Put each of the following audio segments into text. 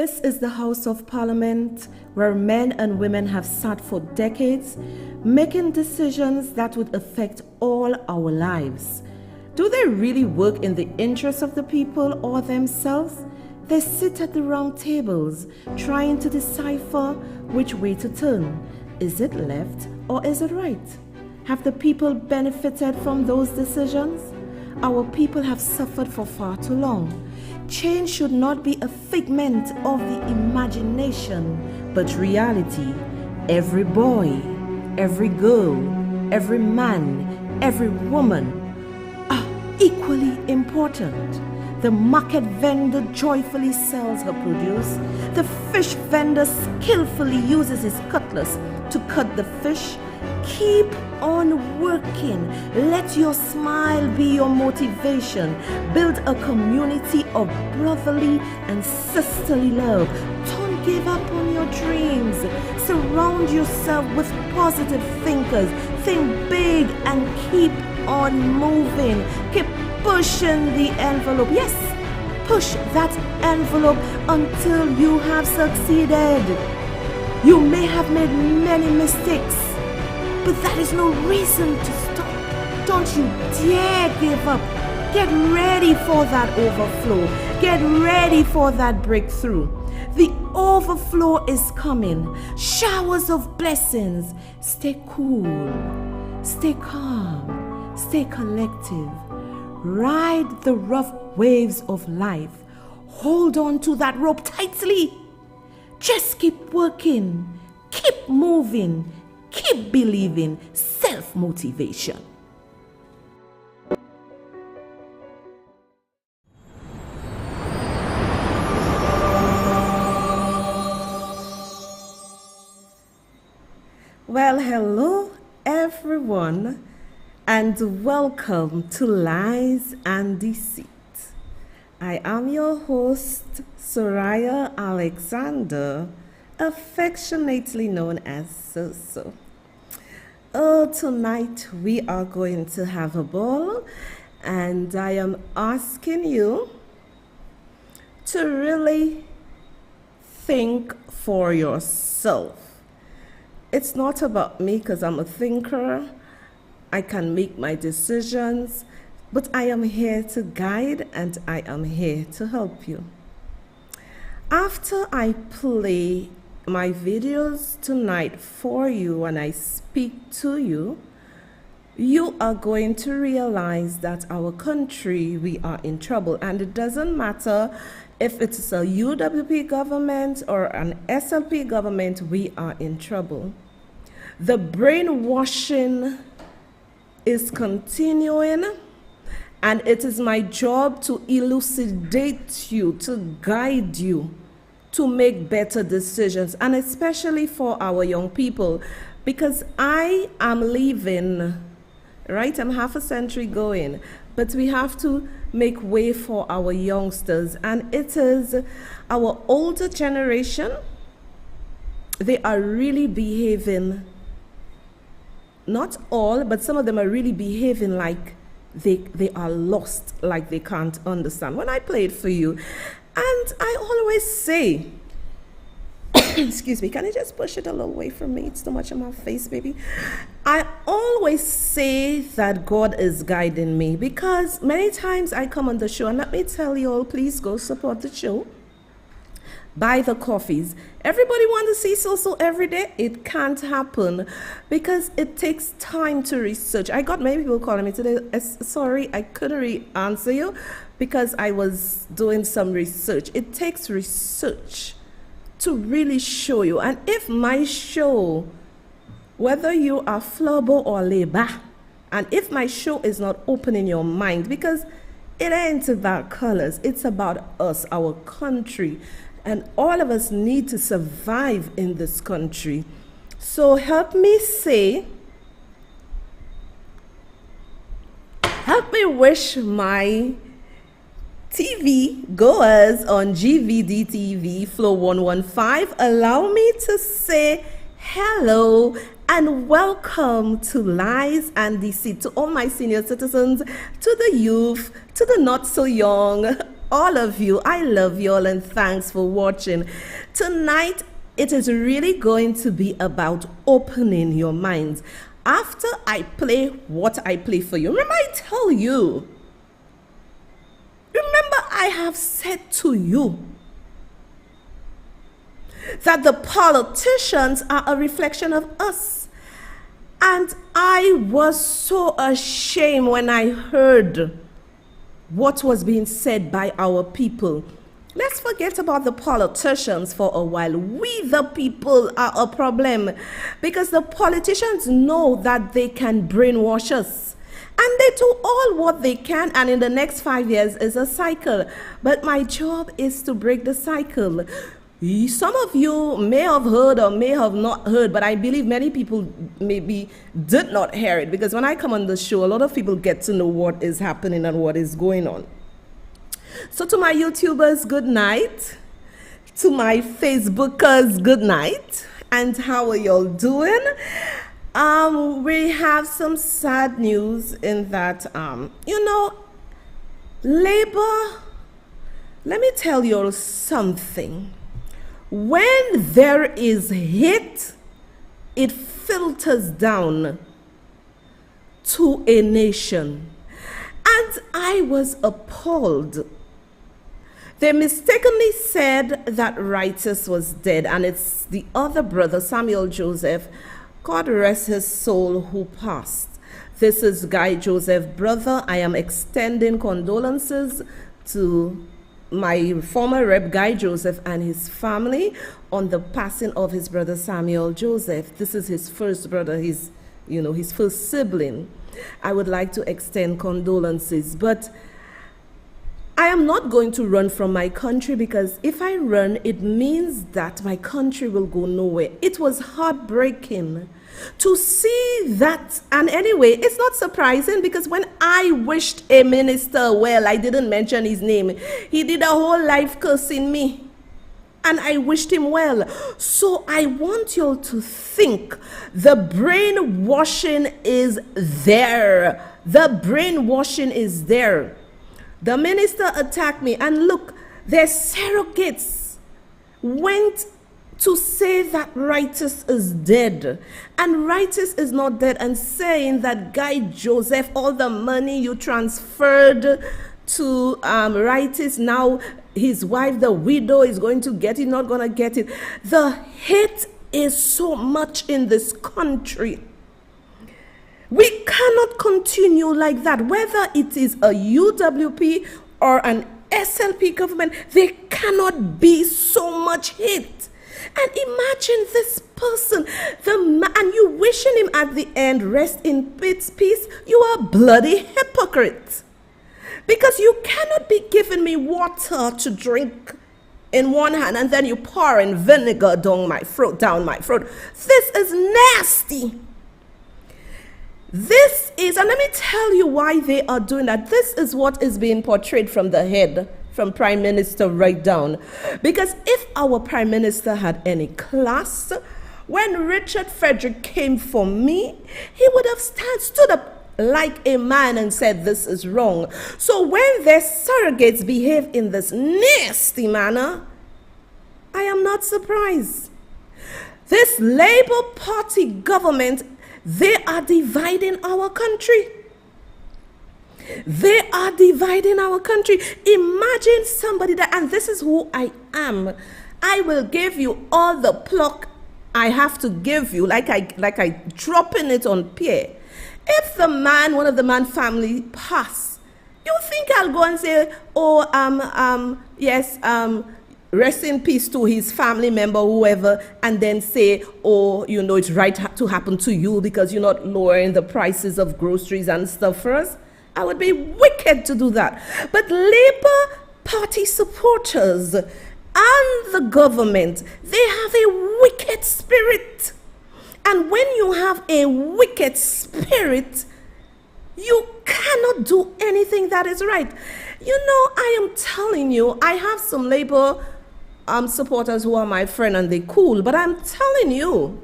This is the House of Parliament where men and women have sat for decades, making decisions that would affect all our lives. Do they really work in the interests of the people or themselves? They sit at the round tables, trying to decipher which way to turn. Is it left or is it right? Have the people benefited from those decisions? Our people have suffered for far too long. Change should not be a figment of the imagination, but reality. Every boy, every girl, every man, every woman are equally important. The market vendor joyfully sells her produce. The fish vendor skillfully uses his cutlass to cut the fish. Keep on working. Let your smile be your motivation. Build a community of brotherly and sisterly love. Don't give up on your dreams. Surround yourself with positive thinkers. Think big and keep on moving. Keep pushing the envelope. Yes, push that envelope until you have succeeded. You may have made many mistakes, but that is no reason to stop. Don't you dare give up. Get ready for that overflow. Get ready for that breakthrough. The overflow is coming. Showers of blessings. Stay cool. Stay calm. Stay collective. Ride the rough waves of life. Hold on to that rope tightly. Just keep working. Keep moving. Keep believing. Self-motivation. Well, hello everyone, and welcome to Lies and Deceit. I am your host, Soraya Alexander, affectionately known as So. Oh, tonight we are going to have a ball, and I am asking you to really think for yourself. It's not about me because I'm a thinker. I can make my decisions, but I am here to guide and I am here to help you. After I play my videos tonight for you and I speak to you, you are going to realize that our country, we are in trouble. And it doesn't matter if it's a UWP government or an SLP government, we are in trouble. The brainwashing is continuing, and it is my job to elucidate you, to guide you, to make better decisions, and especially for our young people, because I am leaving, right? I'm half a century going, but we have to make way for our youngsters, and it is our older generation. They are really behaving, not all, but some of them are really behaving like they are lost, like they can't understand. When I play it for you, and I always say, excuse me, can you just push it a little away from me? It's too much on my face, baby. I always say that God is guiding me, because many times I come on the show, and let me tell you all, please go support the show. Buy the coffees. Everybody wants to see So every day. It can't happen because it takes time to research. I got many people calling me today. Sorry, I couldn't really answer you because I was doing some research. It takes research to really show you. And if my show, whether you are flabo or leba, and if my show is not opening your mind, because it ain't about colors, it's about us, our country. And all of us need to survive in this country. So help me wish my TV goers on GVD TV Flow 115. Allow me to say hello and welcome to Lies and Deceit, to all my senior citizens, to the youth, to the not so young, all of you. I love you all and thanks for watching. Tonight, it is really going to be about opening your minds. After I play what I play for you, remember I tell you, remember I have said to you that the politicians are a reflection of us. And I was so ashamed when I heard what was being said by our people. Let's forget about the politicians for a while. We, the people, are a problem because the politicians know that they can brainwash us. And they do all what they can, and in the next 5 years is a cycle. But my job is to break the cycle. Some of you may have heard or may have not heard, but I believe many people maybe did not hear it, because when I come on the show, a lot of people get to know what is happening and what is going on. So to my YouTubers, good night. To my Facebookers, good night. And how are y'all doing? We have some sad news in that, Labor, let me tell you something. When there is hate, it filters down to a nation. And I was appalled. They mistakenly said that Rightus was dead, and it's the other brother, Samuel Joseph, God rest his soul, who passed. This is Guy Joseph, brother. I am extending condolences to my former Rep Guy Joseph and his family on the passing of his brother Samuel Joseph. This is his first brother, his first sibling. I would like to extend condolences, but I am not going to run from my country, because if I run, it means that my country will go nowhere. It was heartbreaking to see that. And anyway, it's not surprising, because when I wished a minister well, I didn't mention his name. He did a whole life cursing me, and I wished him well. So I want you all to think the brainwashing is there. The brainwashing is there. The minister attacked me, and look, their surrogates went to say that Rightus is dead, and Rightus is not dead, and saying that Guy Joseph, all the money you transferred to Rightus, now his wife, the widow, is going to get it, not going to get it. The hate is so much in this country. We cannot continue like that. Whether it is a UWP or an SLP government, there cannot be so much hate. And imagine this person, and you wishing him at the end, rest in peace. You are a bloody hypocrite. Because you cannot be giving me water to drink in one hand, and then you pouring vinegar down my throat. This is nasty. This is, and let me tell you why they are doing that. This is what is being portrayed from the head, from Prime Minister right down. Because if our Prime Minister had any class, when Richard Frederick came for me, he would have stood up like a man and said this is wrong. So when their surrogates behave in this nasty manner, I am not surprised. This Labour Party government, they are dividing our country. They are dividing our country. Imagine somebody that, and this is who I am. I will give you all the pluck I have to give you, like I dropping it on Pierre. If the man, one of the man family pass, you think I'll go and say, rest in peace to his family member, whoever, and then say, it's right to happen to you because you're not lowering the prices of groceries and stuff for us? I would be wicked to do that. But Labour Party supporters and the government, they have a wicked spirit. And when you have a wicked spirit, you cannot do anything that is right. I am telling you, I have some Labour supporters who are my friend and they're cool, but I'm telling you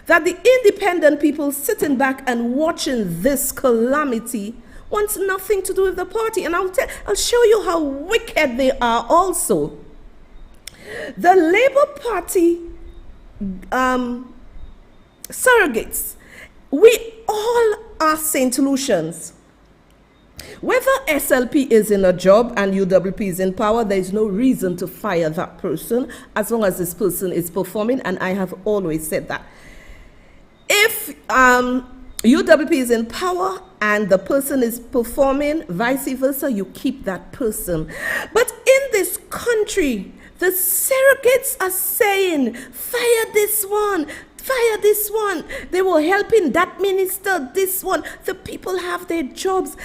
that the independent people sitting back and watching this calamity, wants nothing to do with the party. And I'll show you how wicked they are also. The Labour Party surrogates, we all are St. Lucians. Whether SLP is in a job and UWP is in power, there is no reason to fire that person as long as this person is performing, and I have always said that. If UWP is in power and the person is performing, vice versa, you keep that person. But in this country, the surrogates are saying, fire this one, fire this one. They were helping that minister, this one. The people have their jobs.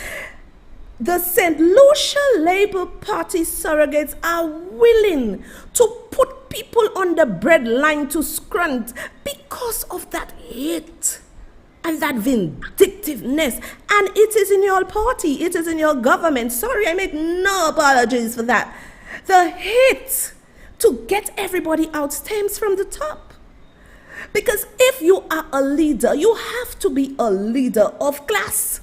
The St. Lucia Labour Party surrogates are willing to put people on the breadline to scrunt because of that hate and that vindictiveness. And it is in your party, it is in your government. Sorry, I make no apologies for that. The hate to get everybody out stems from the top. Because if you are a leader, you have to be a leader of class.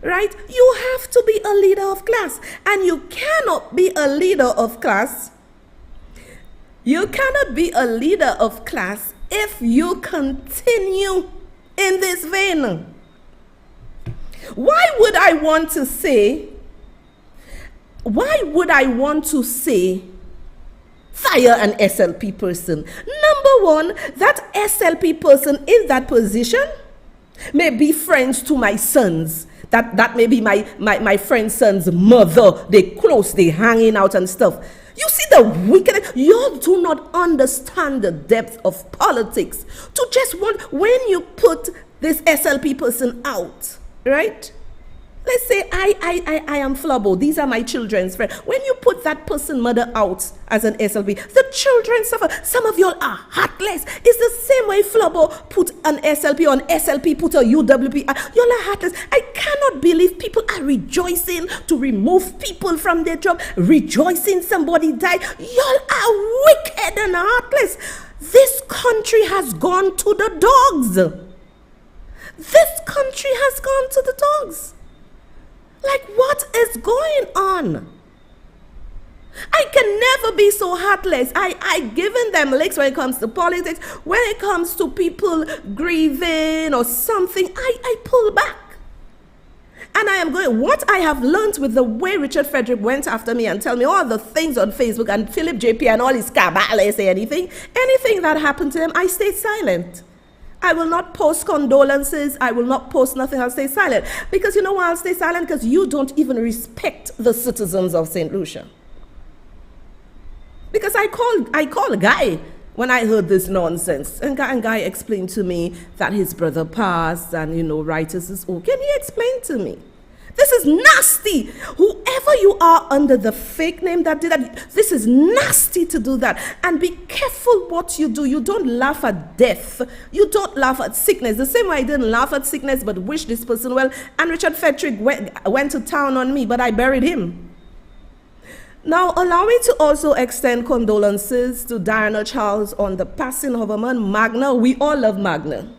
Right? You have to be a leader of class. And you cannot be a leader of class. You cannot be a leader of class if you continue in this vein. Why would I want to say fire an SLP person? Number one, that SLP person in that position may be friends to my sons. That may be my friend's son's mother. They close, they hanging out and stuff. You see the wickedness. You do not understand the depth of politics to just want, when you put this SLP person out, right? Let's say I am Flubbo. These are my children's friends. When you put that person mother out as an SLP, the children suffer. Some of y'all are heartless. It's the same way Flubbo put an SLP on SLP, put a UWP. Y'all are heartless. I cannot believe people are rejoicing to remove people from their job, rejoicing somebody died. Y'all are wicked and heartless. This country has gone to the dogs. This country has gone to the dogs. Like, what is going on? I can never be so heartless. I given them licks when it comes to politics. When it comes to people grieving or something, I pull back. And I am going, what I have learned with the way Richard Frederick went after me and tell me all the things on Facebook, and Philip JP and all his cabal say anything that happened to him, I stayed silent. I will not post condolences. I will not post nothing. I'll stay silent. Because you know why I'll stay silent? Because you don't even respect the citizens of St. Lucia. Because I called a guy when I heard this nonsense. And guy explained to me that his brother passed and, writers is okay. Can you explain to me? This is nasty. Whoever you are under the fake name that did that, this is nasty to do that. And be careful what you do. You don't laugh at death. You don't laugh at sickness. The same way I didn't laugh at sickness but wish this person well. And Richard Frederick went to town on me, but I buried him. Now, allow me to also extend condolences to Diana Charles on the passing of a man, Magna. We all love Magna.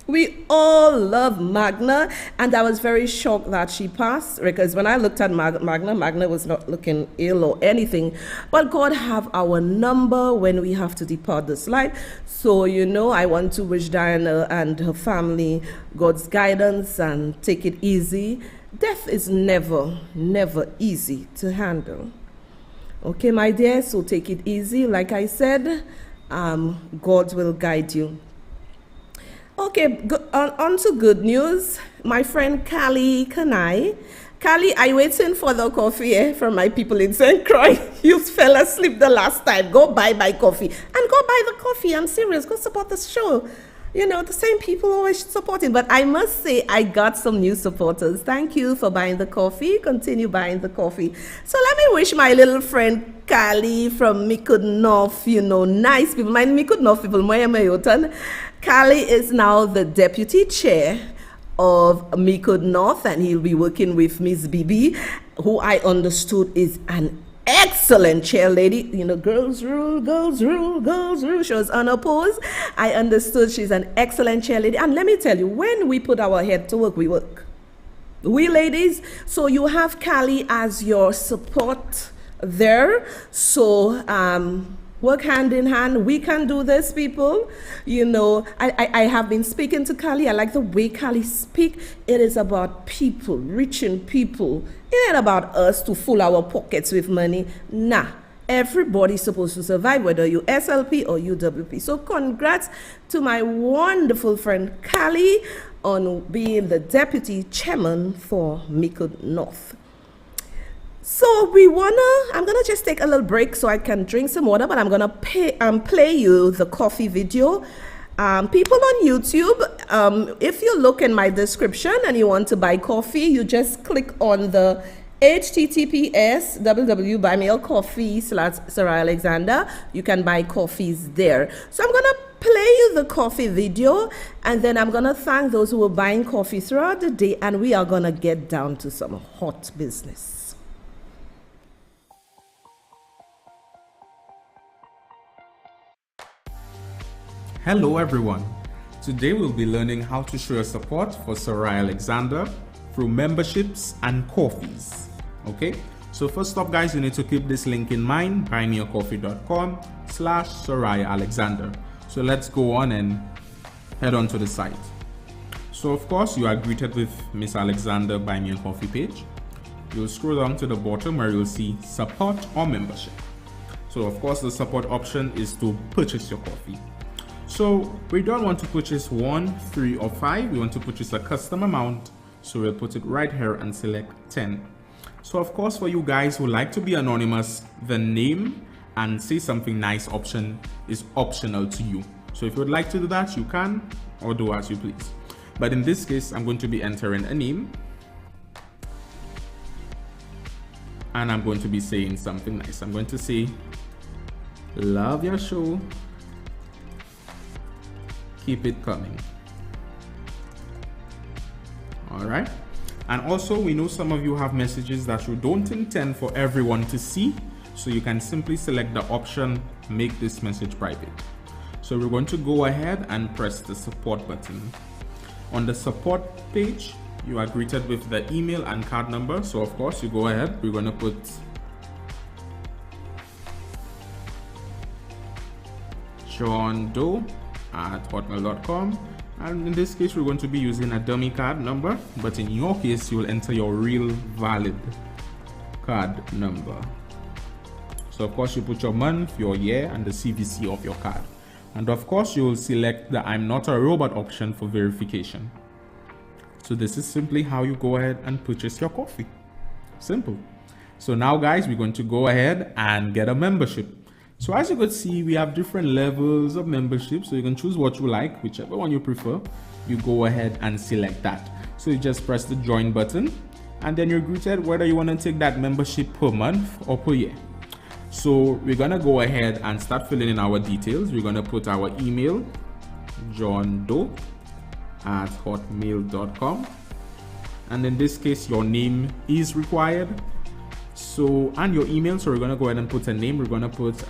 We all love Magna, and I was very shocked that she passed, because when I looked at Magna was not looking ill or anything, but God have our number when we have to depart this life. So, I want to wish Diana and her family God's guidance and take it easy. Death is never, never easy to handle. Okay, my dear, so take it easy. Like I said, God will guide you. Okay, on to good news. My friend Callie Kanai. Callie, I waiting for the coffee from my people in St. Croix. You fell asleep the last time. Go buy my coffee. And go buy the coffee. I'm serious. Go support the show. The same people always support it. But I must say, I got some new supporters. Thank you for buying the coffee. Continue buying the coffee. So let me wish my little friend Callie from Mikud North, nice people. My Mikud North people, Moya Mayotan. Callie is now the deputy chair of Mikud North, and he'll be working with Miss Bibi, who I understood is an excellent chair lady. Girls rule, girls rule, girls rule. She was unopposed. I understood she's an excellent chair lady. And let me tell you, when we put our head to work, we work. We ladies, so you have Callie as your support there. So work hand in hand. We can do this, people. You know, I have been speaking to Callie. I like the way Callie speak. It is about people, reaching people. It ain't about us to fill our pockets with money. Nah. Everybody's supposed to survive, whether you SLP or UWP. So congrats to my wonderful friend Callie on being the deputy chairman for Miko North. So I'm gonna just take a little break so I can drink some water, but I'm gonna play you the coffee video. People on YouTube, if you look in my description and you want to buy coffee, you just click on the https www.buymeacoffee/Soraya Alexander. You can buy coffees there. So I'm gonna play you the coffee video, and then I'm gonna thank those who were buying coffee throughout the day, and we are gonna get down to some hot business. Hello everyone. Today we'll be learning how to show your support for Soraya Alexander through memberships and coffees. Okay, so first off guys, you need to keep this link in mind, buymeacoffee.com/Soraya Alexander. So let's go on and head on to the site. So of course you are greeted with Miss Alexander Buy Me a Coffee page. You'll scroll down to the bottom where you'll see support or membership. So of course the support option is to purchase your coffee. So we don't want to purchase 1, 3 or 5, we want to purchase a custom amount. So we'll put it right here and select 10. So of course for you guys who like to be anonymous, the name and say something nice option is optional to you. So if you would like to do that, you can, or do as you please. But in this case, I'm going to be entering a name. And I'm going to be saying something nice. I'm going to say, love your show. Keep it coming. All right. And also we know some of you have messages that you don't intend for everyone to see. So you can simply select the option, make this message private. So we're going to go ahead and press the support button. On the support page, you are greeted with the email and card number. So of course you go ahead, we're going to put johndoe@hotmail.com. And in this case, we're going to be using a dummy card number, but in your case, you'll enter your real valid card number. So of course, you put your month, your year, and the CVC of your card. And of course, you'll select the I'm not a robot option for verification. So this is simply how you go ahead and purchase your coffee. Simple. So now guys, we're going to go ahead and get a membership. So as you could see, we have different levels of membership. So you can choose what you like, whichever one you prefer. You go ahead and select that. So you just press the join button and then you're greeted whether you want to take that membership per month or per year. So we're going to go ahead and start filling in our details. We're going to put our email, johndoe@hotmail.com. And in this case, your name is required. So, and your email, so we're going to go ahead and put a name. We're going to put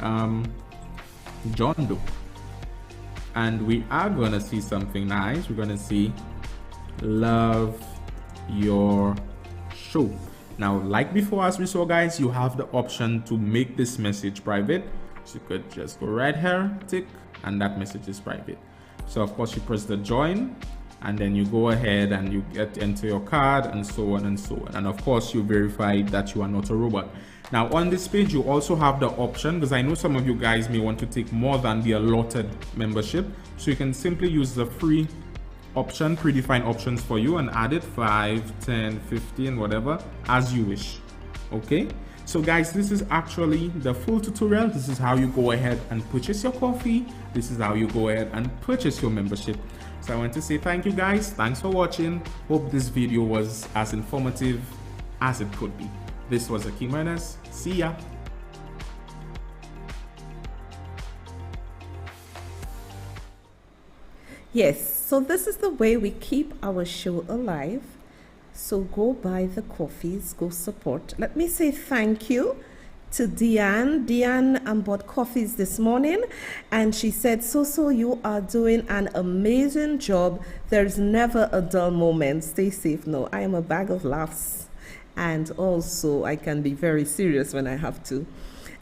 John Doe. And we are going to see something nice. We're going to see love your show. Now, like before, as we saw guys, you have the option to make this message private. So you could just go right here, tick, and that message is private. So of course you press the join, and then you go ahead and you enter your card and so on and so on. And of course you verify that you are not a robot. Now on this page, you also have the option, because I know some of you guys may want to take more than the allotted membership. So you can simply use the free option, predefined options for you, and add it 5, 10, 15, whatever, as you wish. Okay. So guys, this is actually the full tutorial. This is how you go ahead and purchase your coffee. This is how you go ahead and purchase your membership. So I want to say thank you guys. Thanks for watching. Hope this video was as informative as it could be. This was Akeem Ernest. See ya. Yes, so this is the way we keep our show alive. So go buy the coffees, go support. Let me say thank you to Diane. Diane bought coffees this morning, and she said, So, you are doing an amazing job. There's never a dull moment. Stay safe. No, I am a bag of laughs, and also I can be very serious when I have to.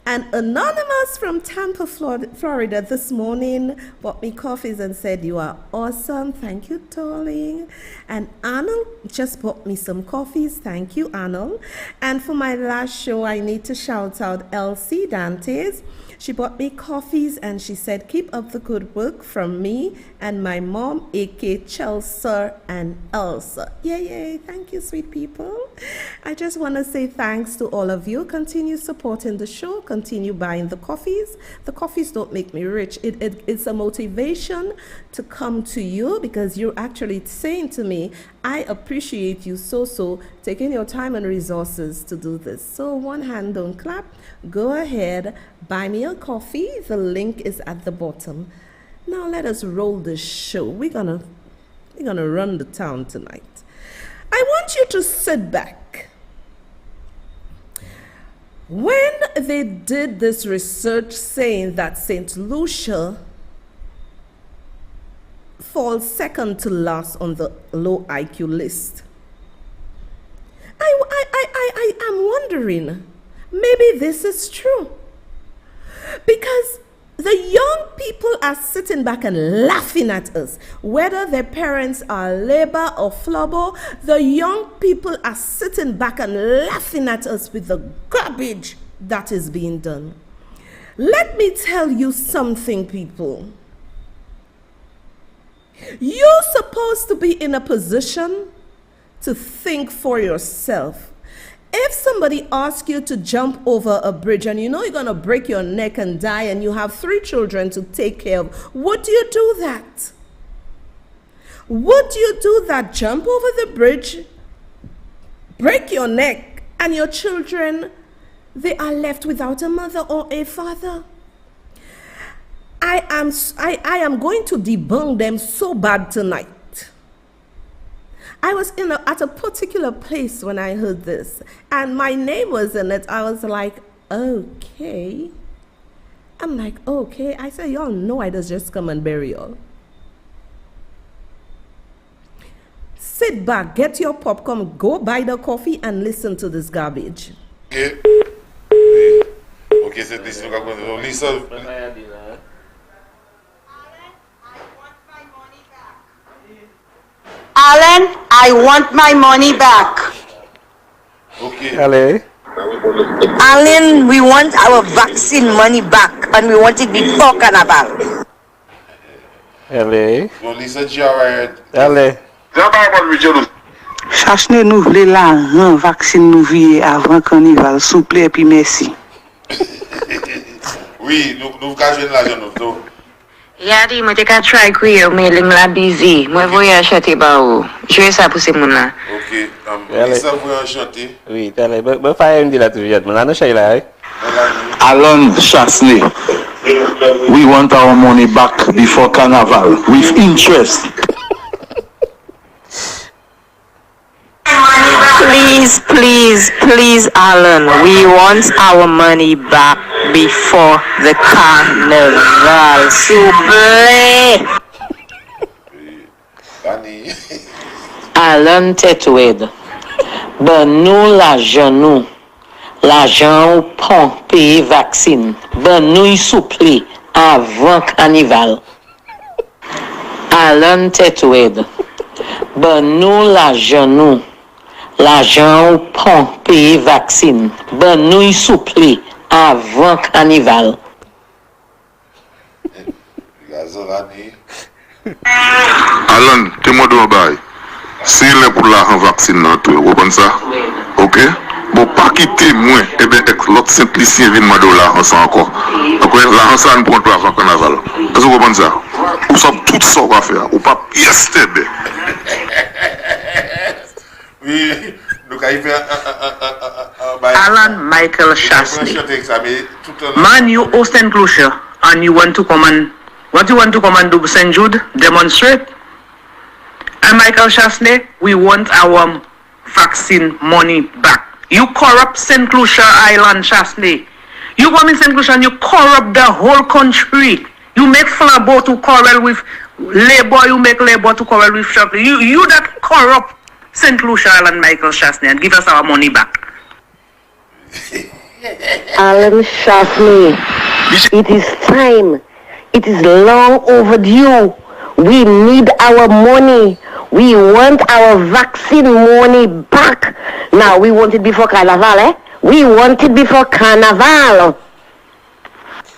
And Anonymous from Tampa, Florida this morning bought me coffees and said, You are awesome. Thank you, darling. And Arnold just bought me some coffees. Thank you, Arnold. And for my last show, I need to shout out Elsie Dantes. She bought me coffees and she said, Keep up the good work from me and my mom, a.k.a. Chelsea and Elsa. Yay. Thank you, sweet people. I just want to say thanks to all of you. Continue supporting the show. Continue buying the coffees. The coffees don't make me rich. It's a motivation to come to you because you're actually saying to me, I appreciate you so taking your time and resources to do this. So one hand don't clap. Go ahead, buy me a coffee. The link is at the bottom. Now let us roll this show. We're gonna run the town tonight. I want you to sit back. When they did this research saying that St. Lucia falls second to last on the low IQ list, I am wondering, maybe this is true. Because the young people are sitting back and laughing at us. Whether their parents are labor or flubber, the young people are sitting back and laughing at us with the garbage that is being done. Let me tell you something, people. You're supposed to be in a position to think for yourself. If somebody asks you to jump over a bridge and you know you're going to break your neck and die and you have 3 children to take care of, would you do that? Would you do that? Jump over the bridge, break your neck, and your children, they are left without a mother or a father? I am going to debunk them so bad tonight. I was at a particular place when I heard this, and my name was in it. I was like, okay. I'm like, okay. I said, y'all know I just come and bury y'all. Sit back, get your popcorn, go buy the coffee, and listen to this garbage. Okay. Okay, c'est this. Lisa. Alan, I want my money back. Okay. Allez. Alan, we want our vaccine money back, and we want it before Carnival. Allez. Lisa Jarrett. Allez. Chachne nous voulons la vaccine nous vie avant Carnival, s'il vous plaît, puis merci. Oui, nous cachons l'argent nous. Yadi, moi, t'es try crier, mais la busy. Moi, voyez acheter ba ou. Je vais ça pour ces moun là. Ok, Lisa vous enchanté. Oui, allez, ben faire une de la toujours. Mon annonce est là. Alan Chasney, we want our money back before Carnival with interest. Please, Alan, we want our money back before the Carnival. S'il vous plaît. Alan Tetoued, ben nous l'argent ou pont payer vaccine, ben nous y souple avant Carnival. Alan Tetoued, ben nous l'argent ou pont payer vaccine, ben nous y souple avant Carnival. Alan, tu m'as dit, si le pour la vaccine, vous comprenez ça? Ok? Bon, pas quitter moi, et bien, l'autre simplicité vient de l'argent encore. Donc, l'argent, ça ne prend pas avant Carnival. Est-ce que vous comprenez ça? Vous savez tout ça va faire, ou pas pièce tebe. Oui, donc il fait Alan Michael Chasney. Man, you host enclosure and you want to come and do St. Jude, demonstrate. And Michael Chasney, we want our vaccine money back. You corrupt St. Lucia Island, Chasney. You go in St. Lucia and you corrupt the whole country. You make Flabo to quarrel with labor, you make labor to quarrel with shop. You that corrupt St. Lucia Alan Michael Chasney and give us our money back. Alan Chasney, it is time. It is long overdue. We need our money. We want our vaccine money back. Now, we want it before Carnaval, eh? We want it before Carnaval.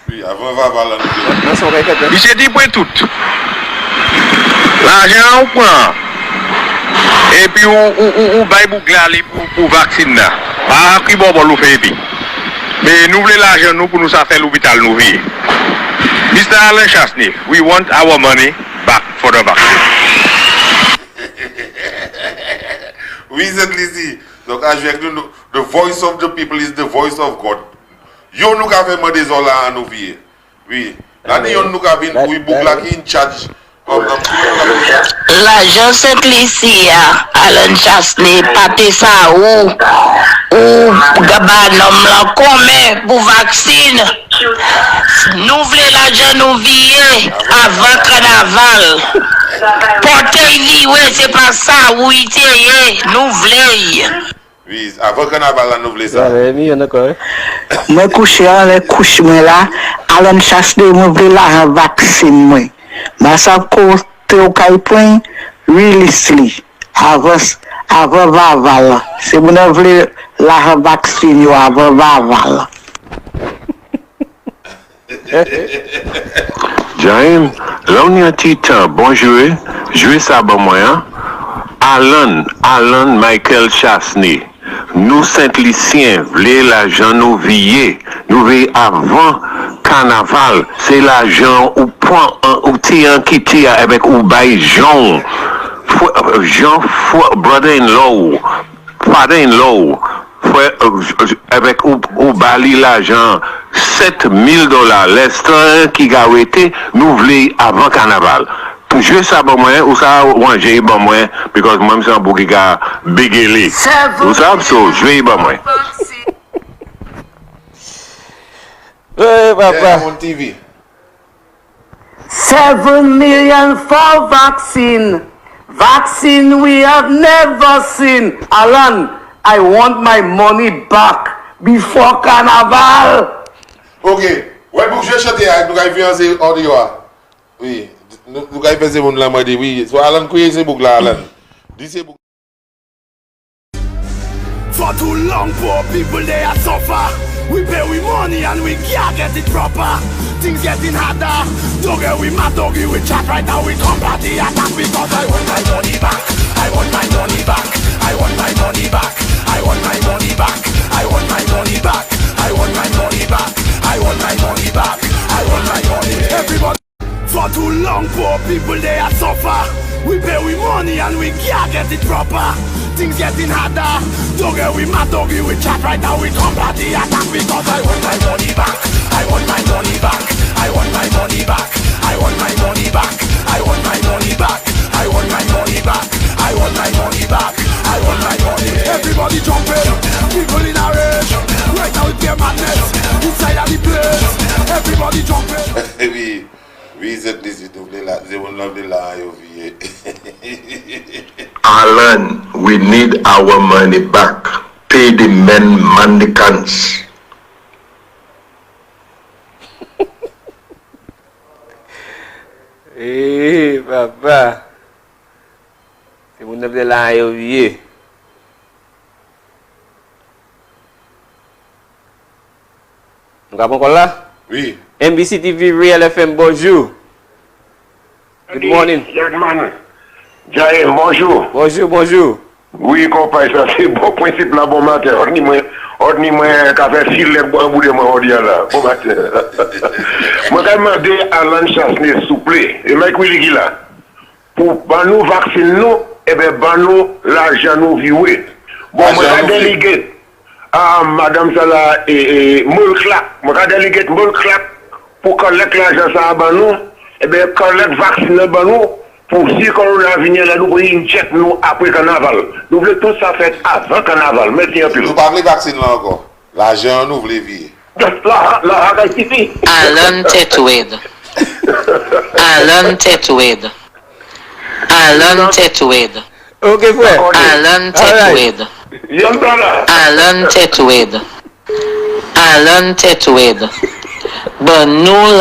Oui, avant Vaval. Monsieur dit pour tout. L'argent on prend. Et puis on baille boucle pour vacciner là. Pas qui bon pour nous faire bien. Mais nous voulons l'argent nous pour nous faire l'hôpital nous vie. Mr. Alan Chasney, we want our money back for the vaccine. Oui, c'est ici. Donc, avec nous, the voice of the people is the voice of God. Yo nous avons demandé des là à nous vie. Oui. Là, nous avons oui boucle qui in charge. L'argent Saint-Lucia, Alan Chasney, pâté ça ou gabanom la comme pour vaccine. Nous voulons l'argent nous vie avant Carnaval. Portez vie, c'est pas ça, oui, nous voulons. Oui, avant Carnaval, nous voulons ça. Moi, couché à la couche, là, Alan Chasney, moi, voulais la vaccine, moi. Mais ça, côté au point, realistly, avant Vaval. C'est mon voulez la vaccine, avant Vaval. Jaime, là on y a un petit temps, bon jouer ça bon moyen. Alan Michael Chasney, nous Saint-Lyciens, voulez l'argent nous veiller avant Carnaval, c'est l'argent ou point ou tient qui tire avec ou bail Jean, brother-in-law, father-in-law. Avec ou bali l'argent $7,000 l'estin qui a été nous voulons avant Carnaval pour jouer ça bon moyen ou ça manger bon moyen parce que moi je suis un bouc qui a béguélé vous savez ça jouer bon moyen papa on TV 7 million for vaccine we have never seen. Alan, I want my money back before Carnaval. Ok. Ouais, pour que je chante, nous allons faire audio. Oui. Nous allons faire mon la mode. Oui. So Alan, quoi c'est boucle là, Alan? Dis c'est boucle. For too long, poor people they are suffer. We pay we money and we can't get it proper. Things getting harder. Don't get we mad, don't get we chat right now. We come party attack because I want my money back. I want my money back. I want my money back. I want my money back. I want my money back. I want my money back. I want my money back. I want my money. Everybody. For too long, poor people they are suffer. We pay we money and we can't get it proper. Things getting harder. Don't get we mad, don't get we chat right now. We come party attack because I want my money back. I want my money back. I want my money back. I want my money back. I want my money back. I want my money back. I want my money back. I want my money. Everybody jumping, people in a rage. Right now it's their madness inside of the place. Everybody jumping. Oui, c'est des là, c'est mon nom de là, Alan, we need our money back. Pay the men mandicants. Eh, papa. C'est mon nom de là, oublié. Nous avons encore là? Oui. NBC TV Real FM, bonjour. Good morning. Young man. Jaye, bonjour. Bonjour. Oui, compagnie, ça c'est bon principe là, bon matin. Ordni moi, qu'a fait fil les bon bout de moi, on là. Bon matin. Moi, quand même, demandé à Alan Chasney, s'il vous plaît, et Mike Willy là, pour nous vacciner nous, et bien, nous l'argent nous vivre. Bon, moi, j'ai délégué à Madame Salah et Molclap. Moi, j'ai délégué Molclap pour collecter l'argent ça à nous, et bien, collecter vacciner nous. Pour si Corona vient là, nous voulons une check nous après Carnaval. Nous voulons tout ça faire avant Carnaval. Mettez un peu. Nous ne parlons pas de vaccin là encore. L'argent, nous voulons vivre. Just la haka ici. Alan Tetwed. Alan Tetwed. Alan Tetwed. Okay, frère. Alan Tetwed. Young brother. Alan Tetwed. Alan Tetwed. Ben nous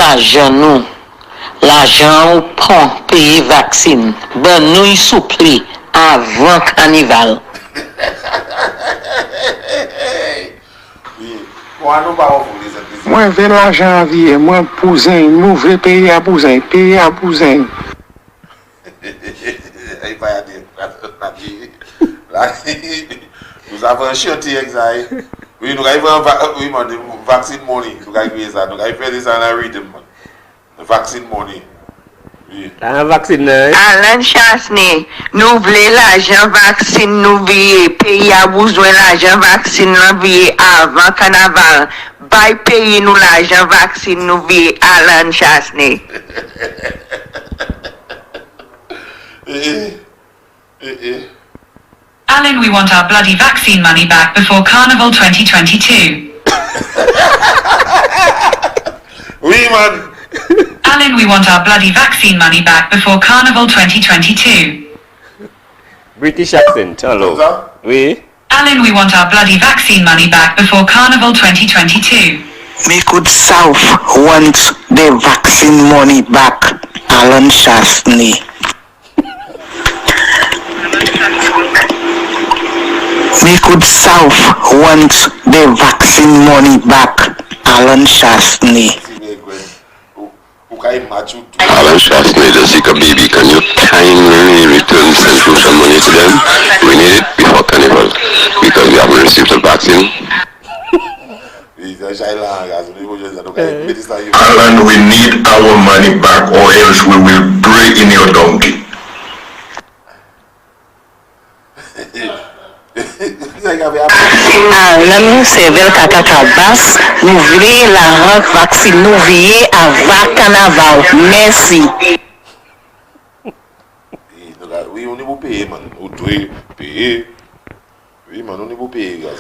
l'argent ou prend payer vaccine. Ben nous y souple avant carnaval. Moi, je veux l'argent à vie, moi, Pouzin, nous voulons payer à Pouzin, payer à Pouzin. Nous avons un chantier exact. Oui, nous avons un vaccine money. Nous avons fait ça dans le rythme. Vaccine money. Un vaccin. Alan Chasney, nous voulons l'argent vaccine, nous voulons payer à besoin l'argent vaccine, nous voulons avant carnaval. By payer nous l'argent vaccine, nous voulons Alan Chasney. Alan, we want our bloody vaccine money back before Carnival 2022. Oui, man. Alan, we want our bloody vaccine money back before Carnival 2022. British accent, hello. Oui. Alan, we want our bloody vaccine money back before Carnival 2022. Me could South want the vaccine money back, Alan Chasney. Me could South want the vaccine money back, Alan Chasney. Alan Chasney, Jessica baby, can you kindly return St. Lucia money to them? We need it before Carnival because we haven't received the vaccine. Alan, we need our money back or else we will pray in your donkey. Alan Sevel Kakakabas, nous voulons la rank vaccine, nous voulons avant carnaval. Merci. Oui, on est pour payer, man. On doit payer. Oui, man, on est pour payer, gars.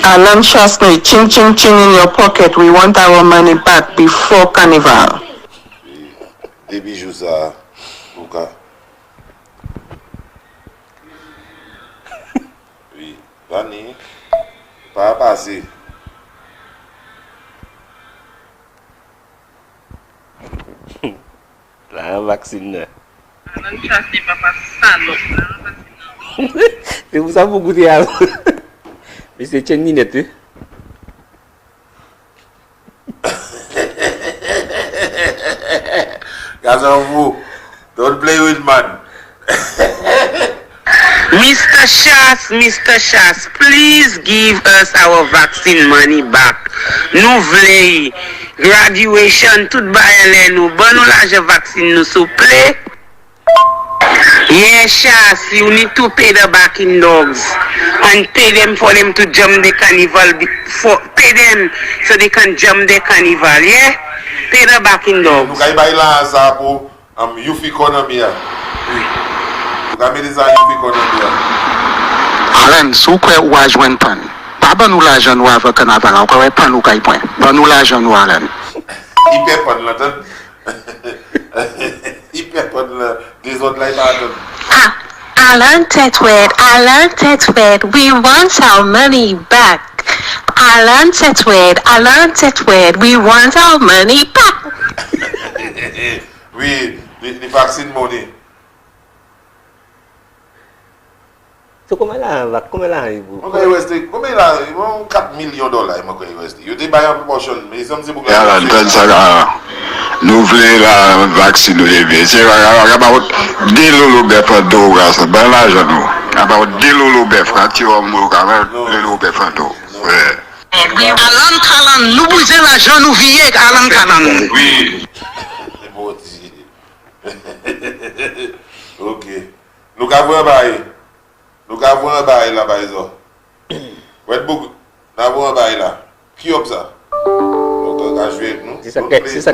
Alan Chasney, ching ching ching in your pocket. We want our money back before carnival. Des bijoux, ça. Ouka. Oui, Dani. Pas passer. La vaccine. Alan Chasney, papa, salope. C'est pour ça que vous goûtez à mais c'est une minute. Guys, don't play with man. Mr. Shas, please give us our vaccine money back. Nous voulons graduation tout bailler nous bon nous l'argent vaccine nous souple. Yes, Shas, you need to pay the backing dogs and pay them for them to jump the carnival. Pay them so they can jump the carnival, yeah? Pay the backing dogs. Nous allons bailler ça pour youth economy. Nous allons mettre ça youth economy. Alan, sou kwe ou a jwen pan. Pa ban nou l'argent nou avec carnaval, ou kwe pan nou kay point. Ban nou l'argent nou, Alan. Il paie pas de la tête. Il paie pas de la des autres là, il va attendre. Alan Tetwed, we want our money back. Alan Tetwed, we want our money back. Oui, les vaccine money. So comment là vous? Comment il a 4 millions de dollars il m'a investi. Il te bail en proportion mais ça me dit beaucoup. Alan, donne ça là. Nous voulons la vaccine de bébé. C'est about 10 loulou bœuf en dos, ça ben l'argent nous. About 10 loulou bœuf quand tu vas mourir quand même loulou bœuf en dos. Ouais. Alan Kalan, nous bousez l'argent nous vieillir Alan Kalan. Oui. OK. Nous avons un bail. Nous avons un bail là-bas. Ouais, beaucoup. Nous avons un bail là. Qui est ça? C'est ça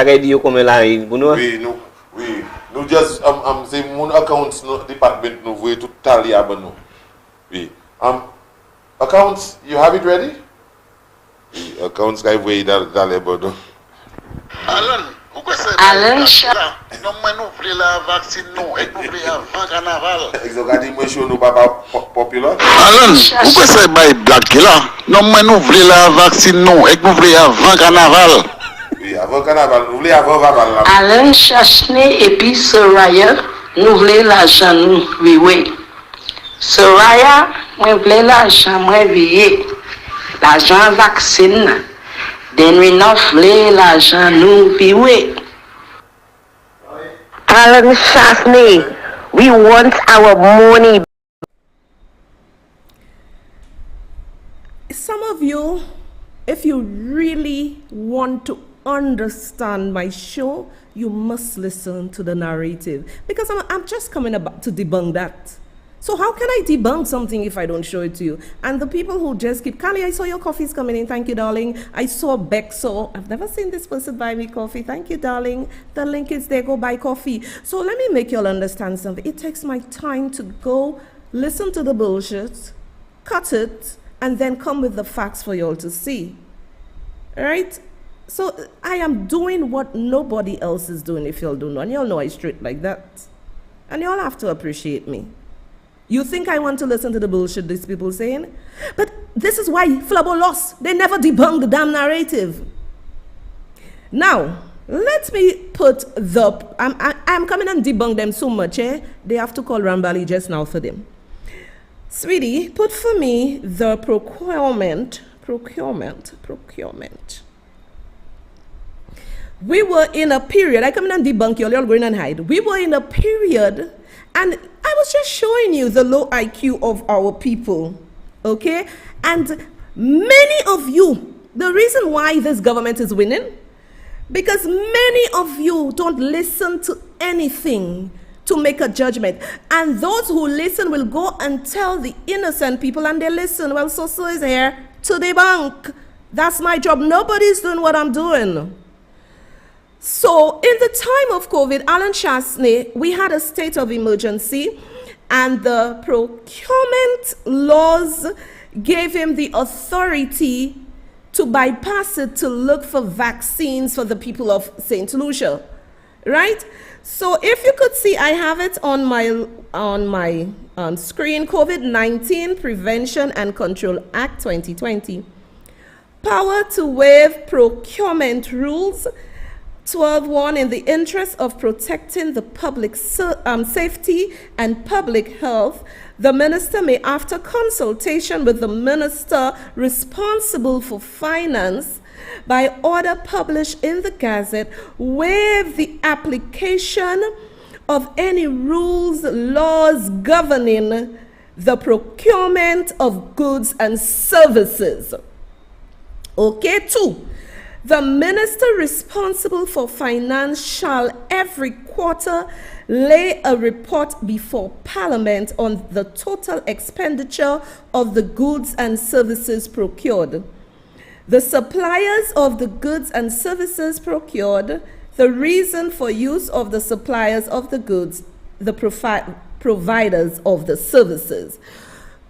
qu'elle dit comme là, vous nous? Oui, nous just c'est mon accounts department nous voyez tout tally à nous. Oui. Accounts, you have it ready? Accounts guy way d'aller bodo. Alan, pourquoi c'est Alan là? Non, moi nous voulons la vaccine non, et nous voulons avant carnaval. Regardez moi show nous pas populaire. Alan, pourquoi c'est bail black là? Non, moi nous voulons la vaccine non, et nous voulons avant carnaval. Oui, avant carnaval, nous voulons avant carnaval là. Alan Chasney et puis Soraya, nous voulons l'argent nous, oui. Soraya, moi voulons l'argent, moi oui. L'argent vaccine. Then we not voulons l'argent nous, oui. Alan Chasney, we want our money. Some of you, if you really want to understand my show, you must listen to the narrative, because I'm just coming about to debunk that. So how can I debunk something if I don't show it to you? And the people who just keep, Kali, I saw your coffee's coming in. Thank you, darling. I saw Bexo. I've never seen this person buy me coffee. Thank you, darling. The link is there. Go buy coffee. So let me make you all understand something. It takes my time to go listen to the bullshit, cut it, and then come with the facts for you all to see. All right? So I am doing what nobody else is doing, if y'all don't know. And y'all know I straight like that. And y'all have to appreciate me. You think I want to listen to the bullshit these people saying? But this is why Flabo lost. They never debunked the damn narrative. Now, let me put the... I'm coming and debunk them so much, eh? They have to call Rambali just now for them. Sweetie, put for me the procurement. We were in a period, I come in and debunk you, all going and hide. We were in a period, and I was just showing you the low IQ of our people, okay? And many of you, the reason why this government is winning, because many of you don't listen to anything to make a judgment. And those who listen will go and tell the innocent people, and they listen. Well, so is here to debunk. That's my job. Nobody's doing what I'm doing. So in the time of COVID, Alan Chasney, we had a state of emergency, and the procurement laws gave him the authority to bypass it to look for vaccines for the people of St. Lucia, right? So if you could see, I have it on my screen, COVID-19 Prevention and Control Act 2020. Power to waive procurement rules. 12.1, in the interest of protecting the public safety and public health, the minister may, after consultation with the minister responsible for finance, by order published in the Gazette, waive the application of any rules, laws governing the procurement of goods and services. Okay, 2. The minister responsible for finance shall every quarter lay a report before Parliament on the total expenditure of the goods and services procured, the suppliers of the goods and services procured, the reason for use of the suppliers of the goods, the providers of the services.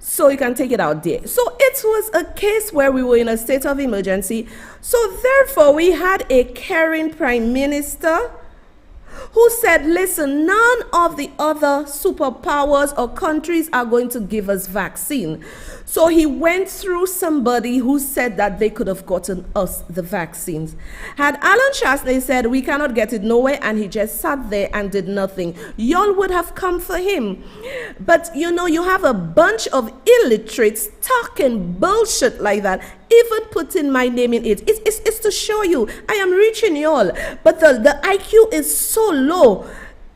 So you can take it out there. So it was a case where we were in a state of emergency. So therefore, we had a caring prime minister who said, listen, none of the other superpowers or countries are going to give us vaccine. So he went through somebody who said that they could have gotten us the vaccines. Had Alan Chasney said, we cannot get it nowhere, and he just sat there and did nothing, y'all would have come for him. But you know, you have a bunch of illiterates talking bullshit like that, even putting my name in it. It's to show you I am reaching y'all, but the IQ is so low.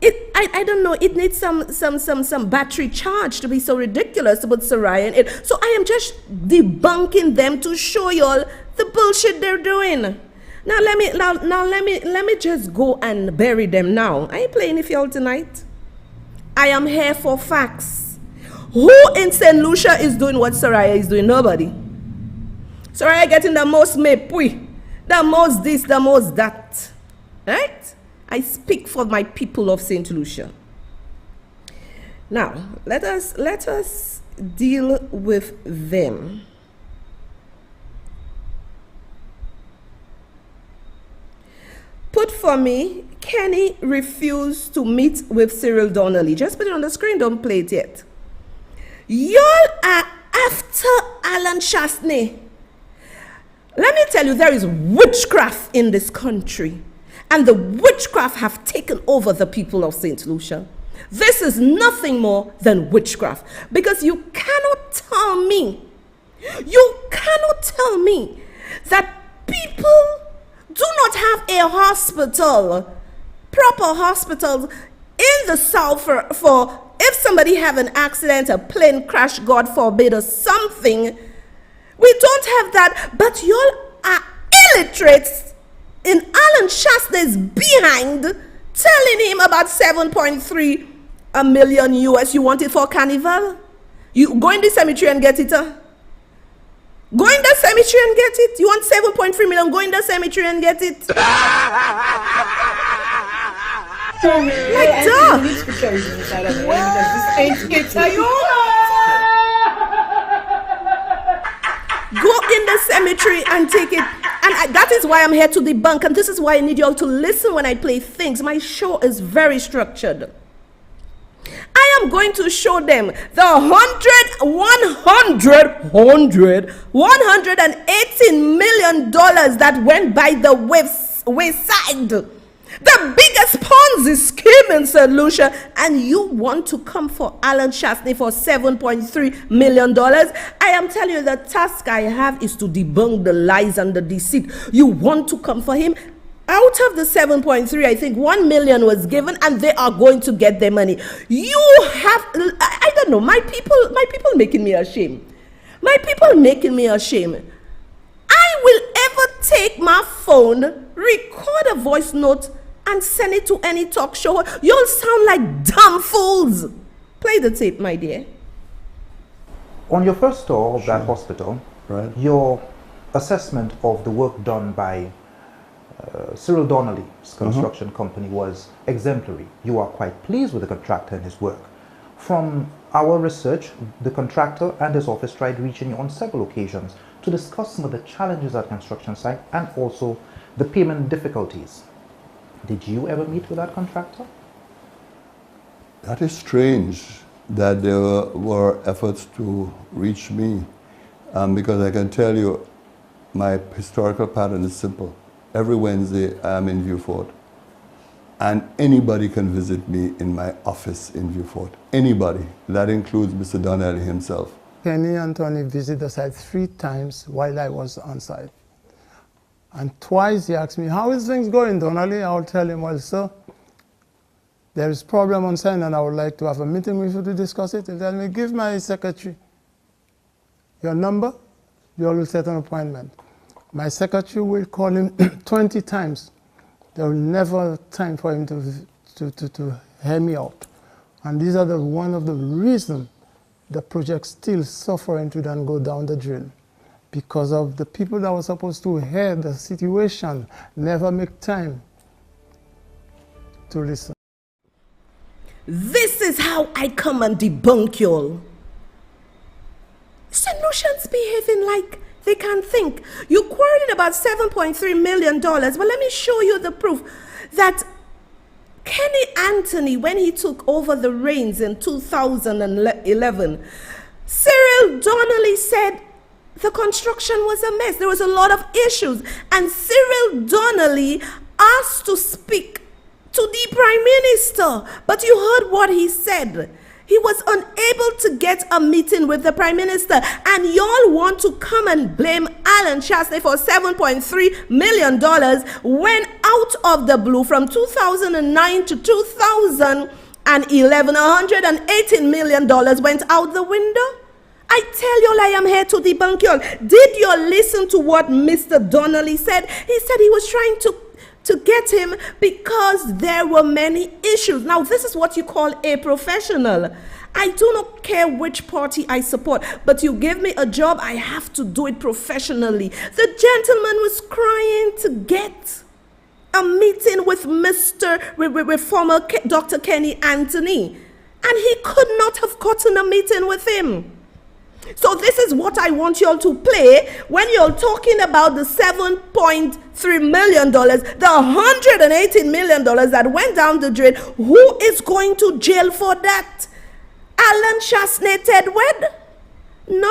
I don't know, it needs some battery charge to be so ridiculous to put Soraya in it. So I am just debunking them to show y'all the bullshit they're doing. Now let me just go and bury them now. I ain't playing with y'all tonight. I am here for facts. Who in St. Lucia is doing what Soraya is doing? Nobody. Soraya getting the most mepui, the most this, the most that. Right? I speak for my people of St. Lucia. Now, let us deal with them. put for me, Kenny refused to meet with Cyril Donnelly. Just put it on the screen, don't play it yet. Y'all are after Alan Chasney. Let me tell you, there is witchcraft in this country. And the witchcraft have taken over the people of St. Lucia. This is nothing more than witchcraft. Because you cannot tell me that people do not have a hospital, proper hospitals in the south for if somebody have an accident, a plane crash, God forbid, or something. We don't have that, but y'all are illiterates in Alan Chasney's behind, telling him about 7.3 million US. You want it for carnival? You go in the cemetery and get it. Go in the cemetery and get it. You want 7.3 million? Go in the cemetery and get it. Like duh. Go in the cemetery and take it. And that is why I'm here to debunk. And this is why I need you all to listen when I play things. My show is very structured. I am going to show them the 118 million dollars that went by the wayside. The biggest Ponzi scheme in St. Lucia, and you want to come for Alan Chasney for $7.3 million? I am telling you, the task I have is to debunk the lies and the deceit. You want to come for him? Out of the 7.3, I think 1 million was given, and they are going to get their money. You have, I don't know, my people making me ashamed. My people making me ashamed. I will ever take my phone, record a voice note, and send it to any talk show. You'll sound like dumb fools. Play the tape, my dear. On your first tour of that hospital, your assessment of the work done by Cyril Donnelly's construction company was exemplary. You are quite pleased with the contractor and his work. From our research, the contractor and his office tried reaching you on several occasions to discuss some of the challenges at construction site and also the payment difficulties. Did you ever meet with that contractor? That is strange that there were efforts to reach me, because I can tell you my historical pattern is simple. Every Wednesday I am in Vieux-Fort, and anybody can visit me in my office in Vieux-Fort. Anybody. That includes Mr. Donnelly himself. Kenny and Tony visited the site 3 times while I was on site. And twice he asked me, how is things going, Donnelly? I will tell him, well, sir, there is problem on site and I would like to have a meeting with you to discuss it. He tell me, give my secretary your number, you will set an appointment. My secretary will call him 20 times. There will never time for him to hear me out. And these are one of the reasons the project still suffering to then go down the drain. Because of the people that were supposed to hear the situation never make time to listen. This is how I come and debunk y'all. St. Lucians behaving like they can't think. You quarreled about $7.3 million, but let me show you the proof that Kenny Anthony, when he took over the reins in 2011, Cyril Donnelly said the construction was a mess. There was a lot of issues. And Cyril Donnelly asked to speak to the Prime Minister. But you heard what he said. He was unable to get a meeting with the Prime Minister. And y'all want to come and blame Alan Chasney for $7.3 million when out of the blue from 2009 to 2011, $118 million went out the window. I tell y'all I am here to debunk y'all. Did you listen to what Mr. Donnelly said? He said he was trying to get him because there were many issues. Now, this is what you call a professional. I do not care which party I support, but you give me a job, I have to do it professionally. The gentleman was crying to get a meeting with former Dr. Kenny Anthony, and he could not have gotten a meeting with him. So this is what I want you all to play when you're talking about the $7.3 million, the $118 million that went down the drain. Who is going to jail for that? Alan Chasney Tedward? No.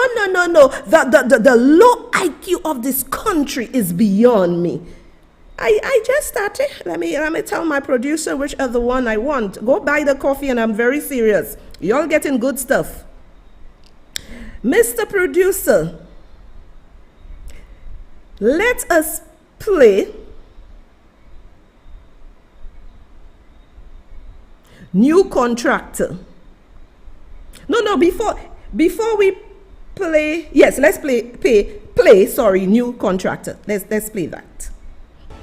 The low IQ of this country is beyond me. I just started. Let me tell my producer which other one I want. Go buy the coffee, and I'm very serious. Y'all getting good stuff. Mr. Producer, let us play new contractor. No, before we play, yes, let's play, sorry, new contractor. Let's play that.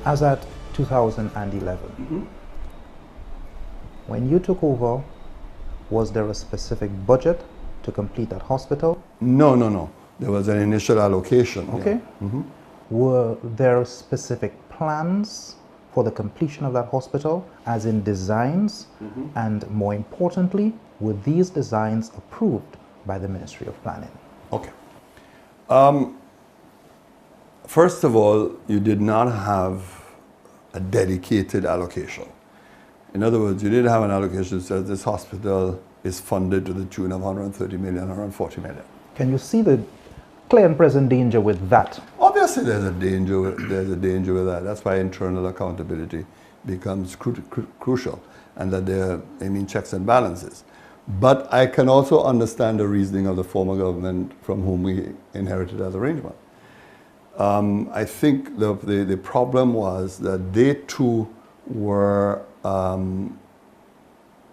As at 2011, when you took over, was there a specific budget to complete that hospital? No. There was an initial allocation. Okay. Yeah. Were there specific plans for the completion of that hospital, as in designs? And more importantly, were these designs approved by the Ministry of Planning? Okay. First of all, you did not have a dedicated allocation. In other words, you didn't have an allocation that says this hospital is funded to the tune of 130 million, 140 million. Can you see the clear and present danger with that? Obviously, there's a danger with that. That's why internal accountability becomes crucial, and that there are, checks and balances. But I can also understand the reasoning of the former government from whom we inherited that arrangement. I think the problem was that they too were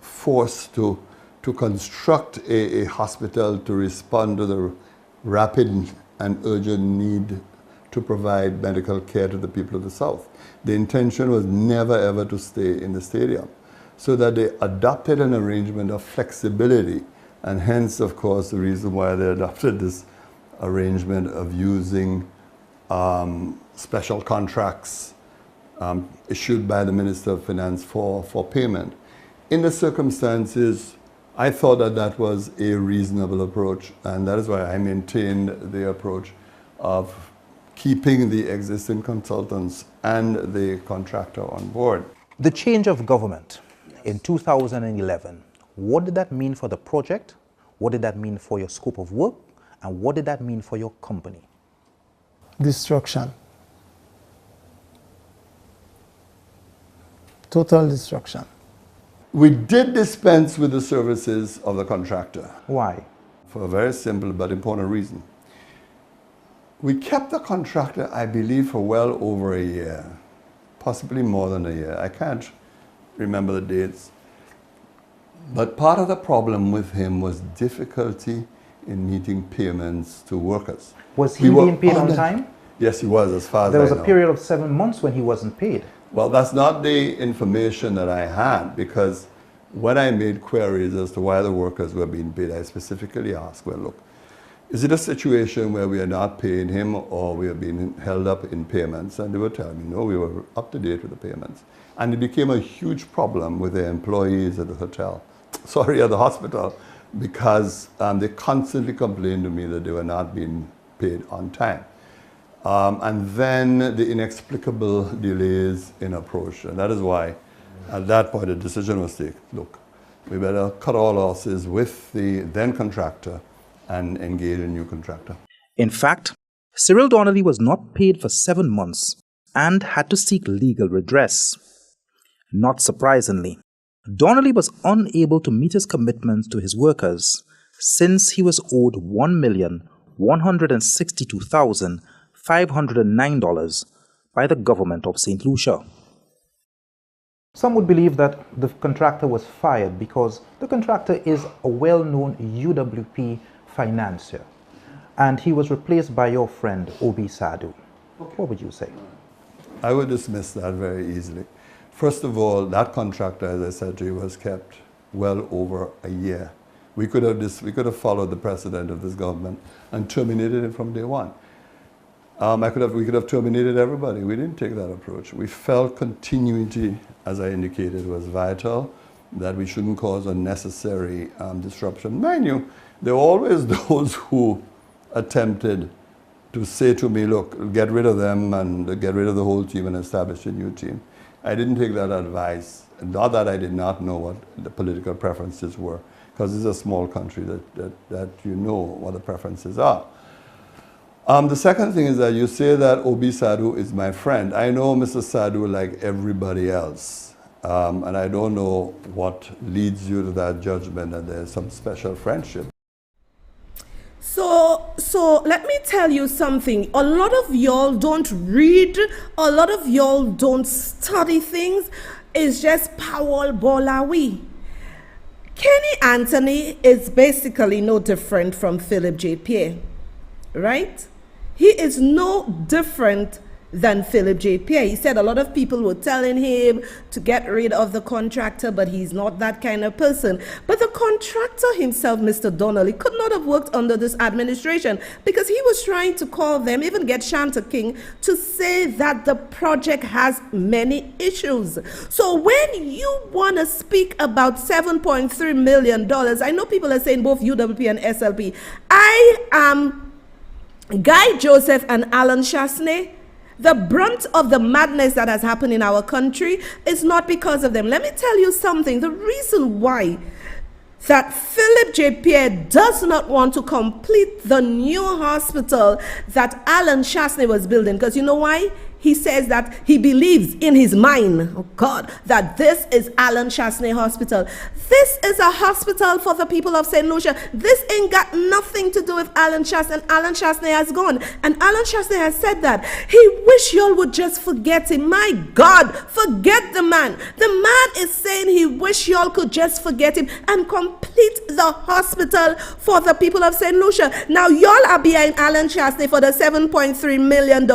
forced to construct a hospital to respond to the rapid and urgent need to provide medical care to the people of the South. The intention was never ever to stay in the stadium, so that they adopted an arrangement of flexibility, and hence, of course, the reason why they adopted this arrangement of using special contracts issued by the Minister of Finance for payment. In the circumstances, I thought that was a reasonable approach, and that is why I maintained the approach of keeping the existing consultants and the contractor on board. The change of government in 2011, what did that mean for the project? What did that mean for your scope of work? And what did that mean for your company? Destruction. Total destruction. We did dispense with the services of the contractor. Why? For a very simple but important reason. We kept the contractor, I believe, for well over a year, possibly more than a year. I can't remember the dates. But part of the problem with him was difficulty in meeting payments to workers. Was he being paid on time? Yes, he was, as far as I know. There was a period of 7 months when he wasn't paid. Well, that's not the information that I had, because when I made queries as to why the workers were being paid, I specifically asked, well, look, is it a situation where we are not paying him or we are being held up in payments? And they were telling me, no, we were up to date with the payments. And it became a huge problem with the employees at the at the hospital, because they constantly complained to me that they were not being paid on time. And then the inexplicable delays in approach. And that is why, at that point, a decision was taken. Look, we better cut all losses with the then contractor and engage a new contractor. In fact, Cyril Donnelly was not paid for 7 months and had to seek legal redress. Not surprisingly, Donnelly was unable to meet his commitments to his workers, since he was owed $1,162,509 by the government of St. Lucia. Some would believe that the contractor was fired because the contractor is a well-known UWP financier, and he was replaced by your friend Obi Sadu. Okay. What would you say? I would dismiss that very easily. First of all, that contractor, as I said to you, was kept well over a year. We could have followed the precedent of this government and terminated it from day one. We could have terminated everybody. We didn't take that approach. We felt continuity, as I indicated, was vital, that we shouldn't cause unnecessary disruption. Mind you, there are always those who attempted to say to me, look, get rid of them and get rid of the whole team and establish a new team. I didn't take that advice. Not that I did not know what the political preferences were, because it's a small country that you know what the preferences are. The second thing is that you say that Obi Sadhu is my friend. I know Mr. Sadhu like everybody else, and I don't know what leads you to that judgment that there's some special friendship. So let me tell you something. A lot of y'all don't read. A lot of y'all don't study things. It's just Powell Bolawi. Kenny Anthony is basically no different from Philip J. Pierre, right? He is no different than Philip J. Pierre. He said a lot of people were telling him to get rid of the contractor, but he's not that kind of person. But the contractor himself, Mr. Donnelly, could not have worked under this administration because he was trying to call them, even get Shanta King, to say that the project has many issues. So when you want to speak about $7.3 million, I know people are saying both UWP and SLP. I am Guy Joseph and Alan Chasney. The brunt of the madness that has happened in our country is not because of them. Let me tell you something. The reason why that Philip J. Pierre does not want to complete the new hospital that Alan Chasney was building, because you know why? He says that he believes in his mind, oh God, that this is Alan Chasney Hospital. This is a hospital for the people of St. Lucia. This ain't got nothing to do with Alan Chasney, and Alan Chasney has gone. And Alan Chasney has said that he wish y'all would just forget him. My God, forget the man. The man is saying he wish y'all could just forget him and complete the hospital for the people of St. Lucia. Now y'all are behind Alan Chasney for the $7.3 million.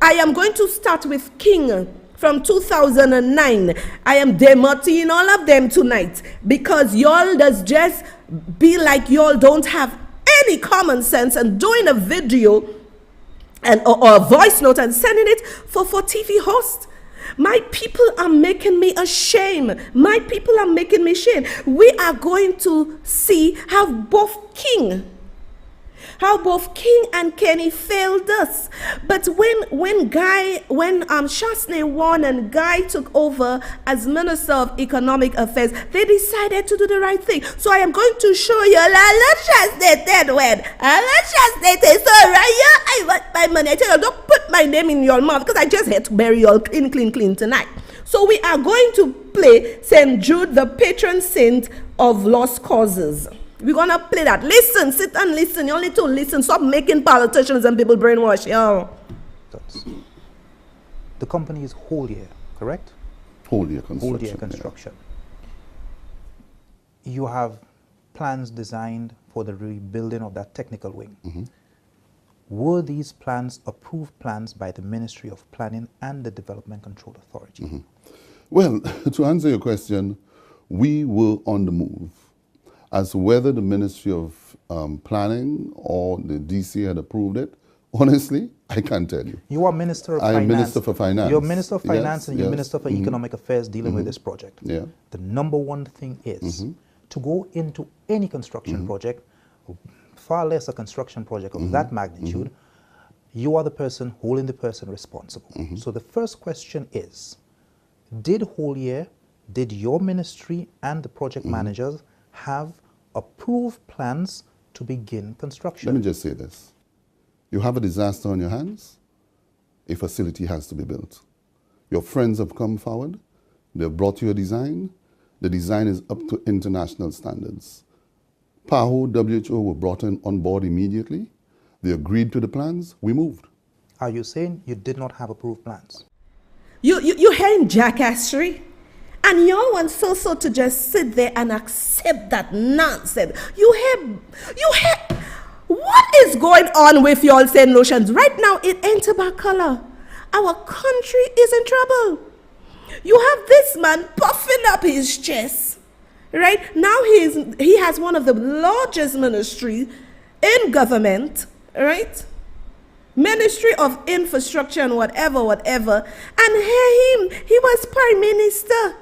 I am going to start with King from 2009. I am demoting all of them tonight because y'all does just be like y'all don't have any common sense and doing a video and or a voice note and sending it for TV host. My people are making me ashamed. My people are making me ashamed. We are going to see how both King and Kenny failed us. But when Chasney won and Guy took over as Minister of Economic Affairs, they decided to do the right thing. So I am going to show you Alan Chasney dead when Alan Chasney says, so right, I want my money. I tell you, don't put my name in your mouth because I just had to bury you all clean tonight. So we are going to play St. Jude, the patron saint of lost causes. We're going to play that. Listen, sit and listen. You only to listen. Stop making politicians and people brainwash. Yo. The company is Whole Year, correct? Whole Year Construction. Whole Year Construction. Yeah. You have plans designed for the rebuilding of that technical wing. Mm-hmm. Were these plans approved plans by the Ministry of Planning and the Development Control Authority? Mm-hmm. Well, to answer your question, we were on the move. As to whether the Ministry of Planning or the DC had approved it, honestly, I can't tell you. You are Minister of Finance. I am Minister for Finance. You're Minister of Finance, yes, and you're Minister for Economic Affairs dealing with this project. Yeah. The number one thing is to go into any construction project, far less a construction project of that magnitude, you are the person holding the person responsible. So the first question is, did Whole Year, did your ministry and the project managers have approved plans to begin construction? Let me just say this. You have a disaster on your hands, a facility has to be built. Your friends have come forward, they've brought you a design, the design is up to international standards. PAHO, WHO were brought on board immediately, they agreed to the plans, we moved. Are you saying you did not have approved plans? You hearing jackassery? And y'all want so to just sit there and accept that nonsense. You have, what is going on with y'all St. Lucians? Right now, it ain't about color. Our country is in trouble. You have this man puffing up his chest, right? Now he has one of the largest ministries in government, right? Ministry of Infrastructure and whatever. And hear him, he was Prime Minister.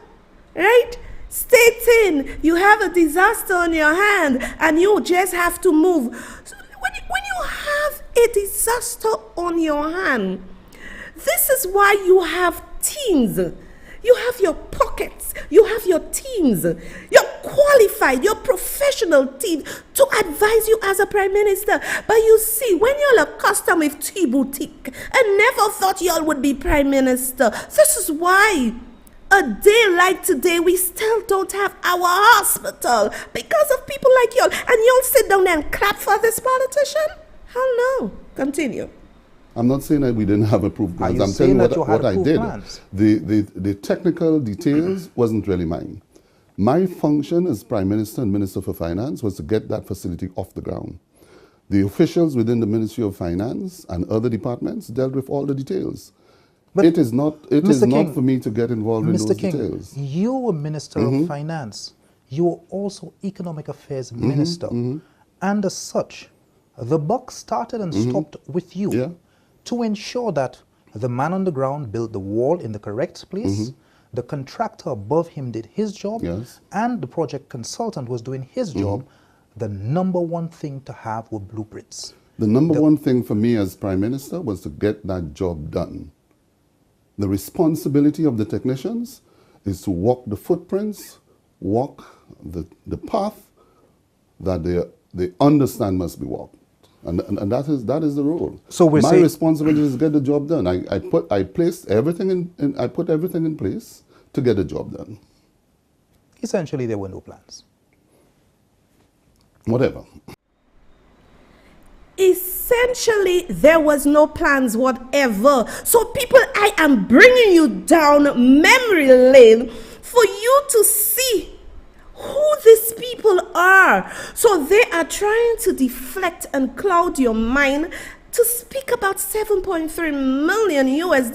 Right? Stating you have a disaster on your hand and you just have to move. So when you disaster on your hand. This is why you have teams. You have your pockets. You have your teams. You're qualified, your professional team to advise you as a prime minister. But you see, when you're accustomed with tea boutique and never thought y'all would be prime minister, this is why a day like today, we still don't have our hospital because of people like y'all. And y'all sit down there and clap for this politician? Hell no. Continue. I'm not saying that we didn't have approved plans. I'm telling you what I did. The technical details wasn't really mine. My function as Prime Minister and Minister for Finance was to get that facility off the ground. The officials within the Ministry of Finance and other departments dealt with all the details. But it is not for me to get involved in those details. You were Minister of Finance. You were also Economic Affairs Minister. And as such, the buck started and stopped with you to ensure that the man on the ground built the wall in the correct place, the contractor above him did his job, and the project consultant was doing his job. The number one thing to have were blueprints. The number one thing for me as Prime Minister was to get that job done. The responsibility of the technicians is to walk the footprints, walk the path that they understand must be walked. And that is the role. So my responsibility is to get the job done. I put everything in place to get the job done. Essentially, there were no plans. Whatever. Essentially, there was no plans whatever. So people, I am bringing you down memory lane for you to see who these people are. So they are trying to deflect and cloud your mind to speak about $7.3 million US,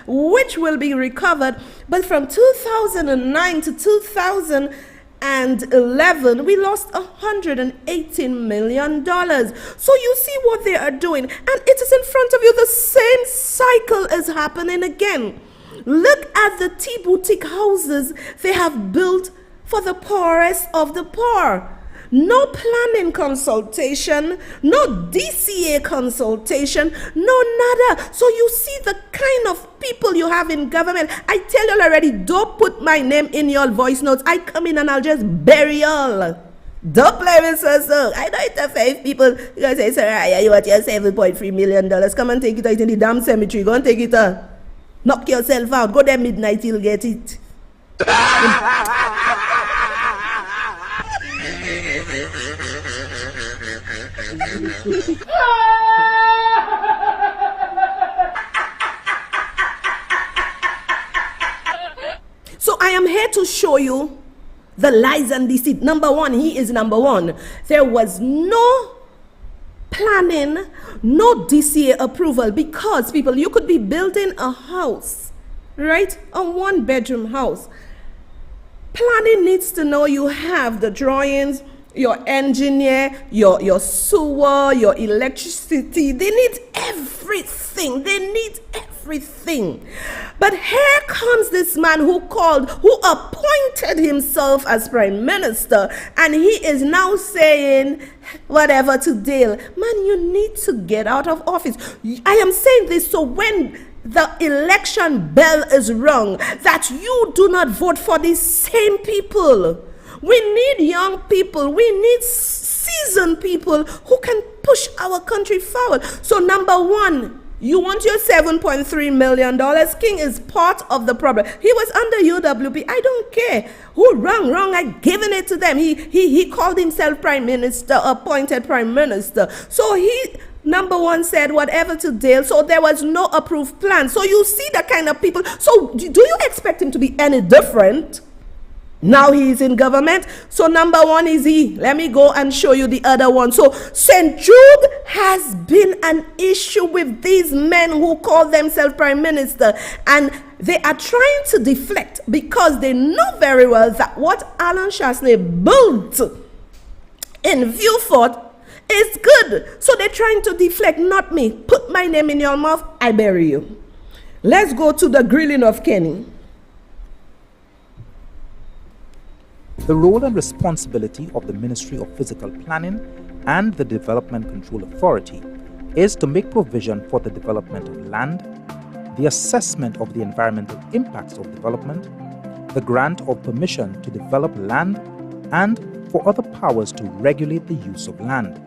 which will be recovered. But from 2009 to 2011, we lost $118 million. So you see what they are doing, and it is in front of you. The same cycle is happening again. Look at the tea boutique houses they have built for the poorest of the poor. No planning consultation, no DCA consultation, no nada. So you see the kind of people you have in government. I tell you already, don't put my name in your voice notes. I come in and I'll just bury y'all. Don't play with so. I know it's a 5 people. You guys say, Soraya, you want your $7.3 million. Come and take it out in the damn cemetery. Go and take it out. Knock yourself out. Go there midnight, you'll get it. So I am here to show you the lies and deceit. Number one, he is number one. There was no planning, no DCA approval, because people, you could be building a house, right? A 1-bedroom house. Planning needs to know you have the drawings, your engineer, your sewer, your electricity. They need everything. They need everything. But here comes this man who appointed himself as prime minister, and he is now saying whatever to Dale. Man, you need to get out of office. I am saying this so when the election bell is rung, that you do not vote for these same people. We need young people. We need seasoned people who can push our country forward. So number one, you want your $7.3 million. King is part of the problem. He was under UWP. I don't care who wrong. I given it to them. He called himself prime minister, appointed prime minister. So he, number one, said whatever to Dale. So there was no approved plan. So you see the kind of people. So do you expect him to be any different? Now he is in government. So number one is he. Let me go and show you the other one. So St. Jude has been an issue with these men who call themselves prime minister. And they are trying to deflect because they know very well that what Alan Chastanet built in Vieux-Fort is good. So they're trying to deflect, not me. Put my name in your mouth, I bury you. Let's go to the grilling of Kenny. The role and responsibility of the Ministry of Physical Planning and the Development Control Authority is to make provision for the development of land, the assessment of the environmental impacts of development, the grant of permission to develop land, and for other powers to regulate the use of land.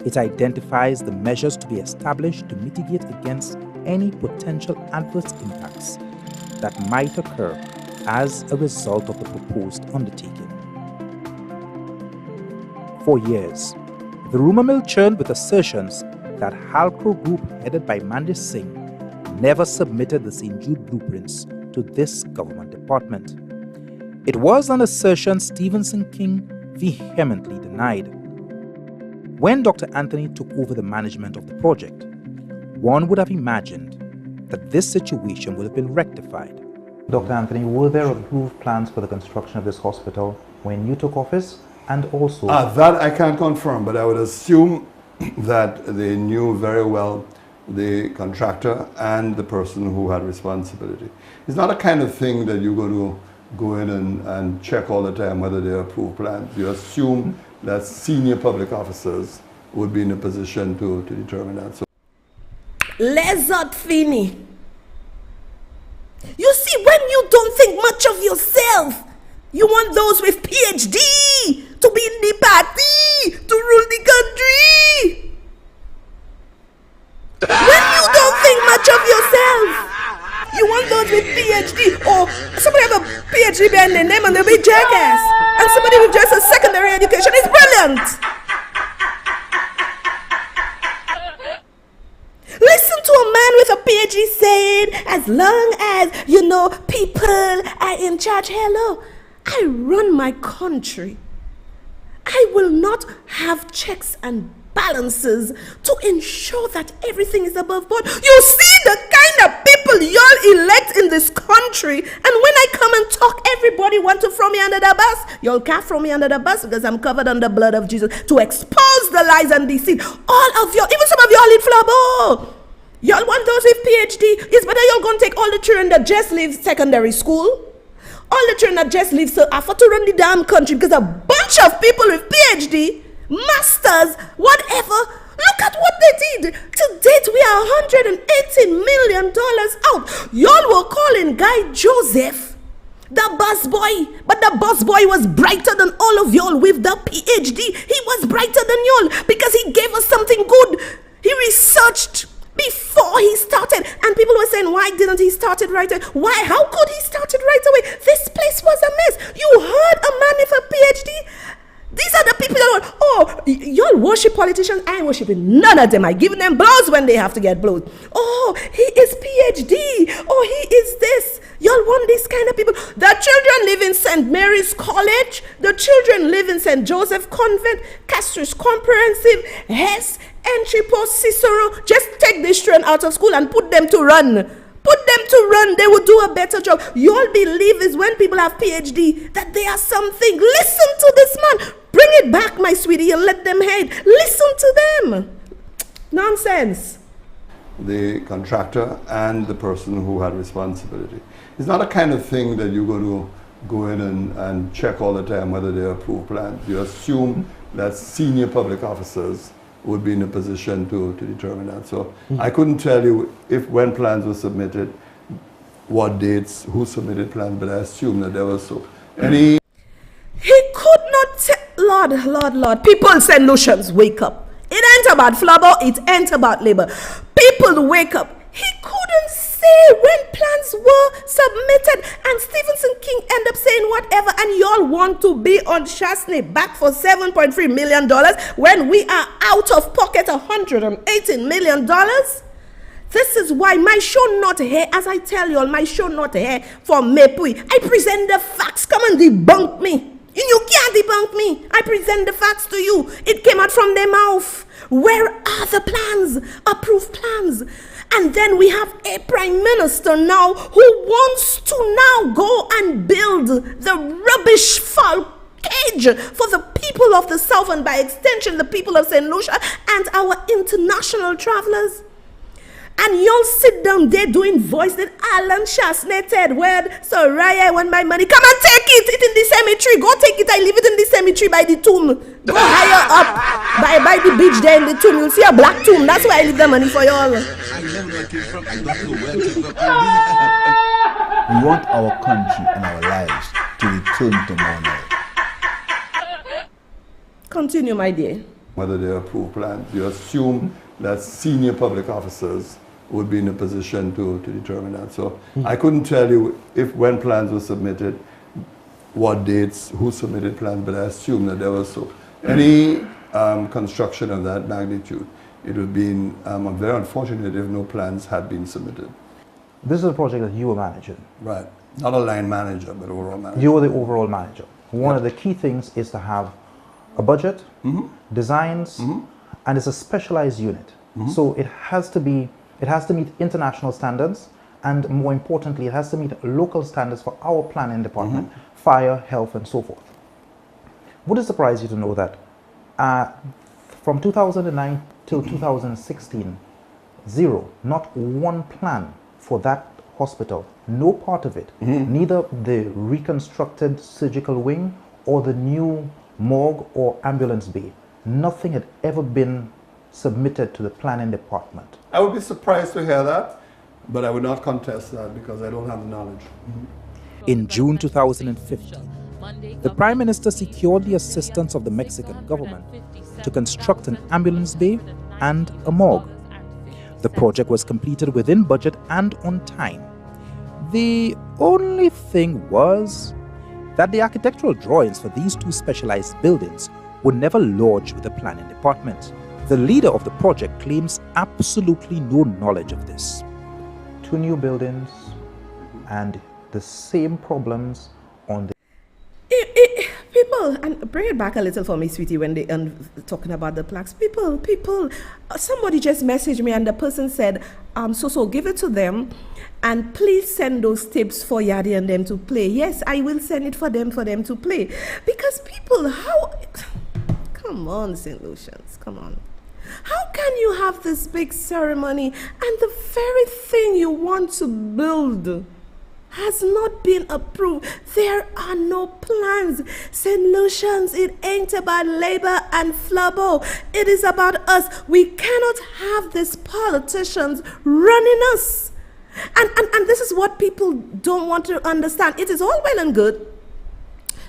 It identifies the measures to be established to mitigate against any potential adverse impacts that might occur as a result of the proposed undertaking. For years, the rumor mill churned with assertions that Halcro Group, headed by Mandis Singh, never submitted the St. Jude blueprints to this government department. It was an assertion Stevenson King vehemently denied. When Dr. Anthony took over the management of the project, one would have imagined that this situation would have been rectified. Dr. Anthony, were there approved plans for the construction of this hospital when you took office? And also... that I can't confirm, but I would assume that they knew very well the contractor and the person who had responsibility. It's not a kind of thing that you're going to go in and check all the time whether they approve plans. You assume that senior public officers would be in a position to determine that. So, Lezard Fini. You see, when you don't think much of yourself, you want those with PhD to be in the party, to rule the country. When you don't think much of yourself, you want those with PhD, or somebody have a PhD behind their name and they'll be jackass, and somebody with just a secondary education is brilliant. Listen to a man with a PhD saying, as long as, people are in charge. Hello, I run my country. I will not have checks and balances to ensure that everything is above board. You see the kind of people y'all elect in this country, and when I come and talk, everybody want to throw me under the bus. Y'all can't throw me under the bus because I'm covered in the blood of Jesus to expose the lies and deceit. All of y'all, even some of y'all in Flabo, y'all want those with PhD. It's better y'all gonna take all the children that just leave secondary school, all the children that just leave to run the damn country, because a bunch of people with PhD, masters, whatever, look at what they did. To date, we are $180 million out. Y'all were calling Guy Joseph the bus boy, but the bus boy was brighter than all of y'all with the PhD. He was brighter than y'all because he gave us something good. He researched before he started, and people were saying, why didn't he start it right away? Why? How could he start it right away? This place was a mess. You heard a man with a PhD? These are the people that y'all worship politicians. I ain't worshiping none of them. I give them blows when they have to get blows. Oh, he is PhD. Oh, he is this. Y'all want these kind of people. The children live in St. Mary's College. The children live in St. Joseph Convent, Castries Comprehensive, Hess, Entry Post, Cicero. Just take this children out of school and put them to run. Put them to run. They will do a better job. You all believe is when people have PhD that they are something. Listen to this man. Bring it back, my sweetie, and let them hate. Listen to them. Nonsense. the contractor and the person who had responsibility. It's not a kind of thing that you're going to go in and check all the time whether they approve plans. You assume that senior public officers would be in a position to determine that. So I couldn't tell you when plans were submitted, what dates, who submitted plans, but I assume that there was so. He could not Lord, people say Lucians, wake up. It ain't about Flabo, it ain't about labor. People wake up. He couldn't say when plans were submitted, and Stevenson King end up saying whatever, and y'all want to be on Chasney back for $7.3 million when we are out of pocket $118 million. This is why my show not here, as I tell y'all, my show not here for Mepui. I present the facts. Come and debunk me. You can't debunk me. I present the facts to you. It came out from their mouth. Where are the plans? Approved plans. And then we have a prime minister now who wants to now go and build the rubbish fall cage for the people of the South, and by extension the people of St. Lucia and our international travelers. And y'all sit down there doing voice that Alan Shasneted word. So Raya, I want my money. Come and take it. It's in the cemetery. Go take it. I leave it in the cemetery by the tomb. Go higher up by the beach there in the tomb. You'll see a black tomb. That's where I leave the money for y'all. We want our country and our lives to return to normal. Continue, my dear. Whether they approve plans, you assume that senior public officers would be in a position to determine that. So I couldn't tell you when plans were submitted, what dates, who submitted plans, but I assume that there was so. Any construction of that magnitude, it would have been very unfortunate if no plans had been submitted. This is a project that you were managing. Right. Not a line manager, but overall manager. You were the overall manager. One of the key things is to have a budget, designs, and it's a specialized unit. So it has to meet international standards, and more importantly, it has to meet local standards for our planning department, fire, health, and so forth. Would it surprise you to know that from 2009 till 2016, zero, not one plan for that hospital, no part of it, neither the reconstructed surgical wing or the new morgue or ambulance bay, nothing had ever been submitted to the planning department. I would be surprised to hear that, but I would not contest that because I don't have the knowledge. In June 2015, the Prime Minister secured the assistance of the Mexican government to construct an ambulance bay and a morgue. The project was completed within budget and on time. The only thing was that the architectural drawings for these two specialized buildings were never lodged with the planning department. The leader of the project claims absolutely no knowledge of this. Two new buildings and the same problems on the... People, and bring it back a little for me, sweetie, when they talking about the plaques. People, somebody just messaged me and the person said, so give it to them and please send those tapes for Yadi and them to play. Yes, I will send it for them to play. Because people, come on, St. Lucians, come on. How can you have this big ceremony and the very thing you want to build has not been approved? There are no plans. St. Lucians, it ain't about labor and flubbo. It is about us. We cannot have these politicians running us. And this is what people don't want to understand. It is all well and good.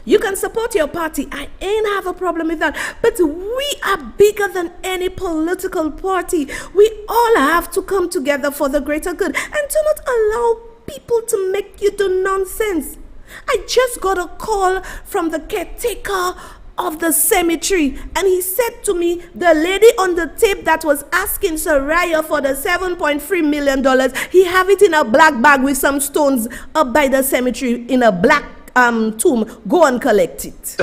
You can support your party. I ain't have a problem with that. But we are bigger than any political party. We all have to come together for the greater good. And do not allow people to make you do nonsense. I just got a call from the caretaker of the cemetery, and he said to me, the lady on the tape that was asking Soraya for the $7.3 million, he have it in a black bag with some stones up by the cemetery in a black tomb. Go and collect it.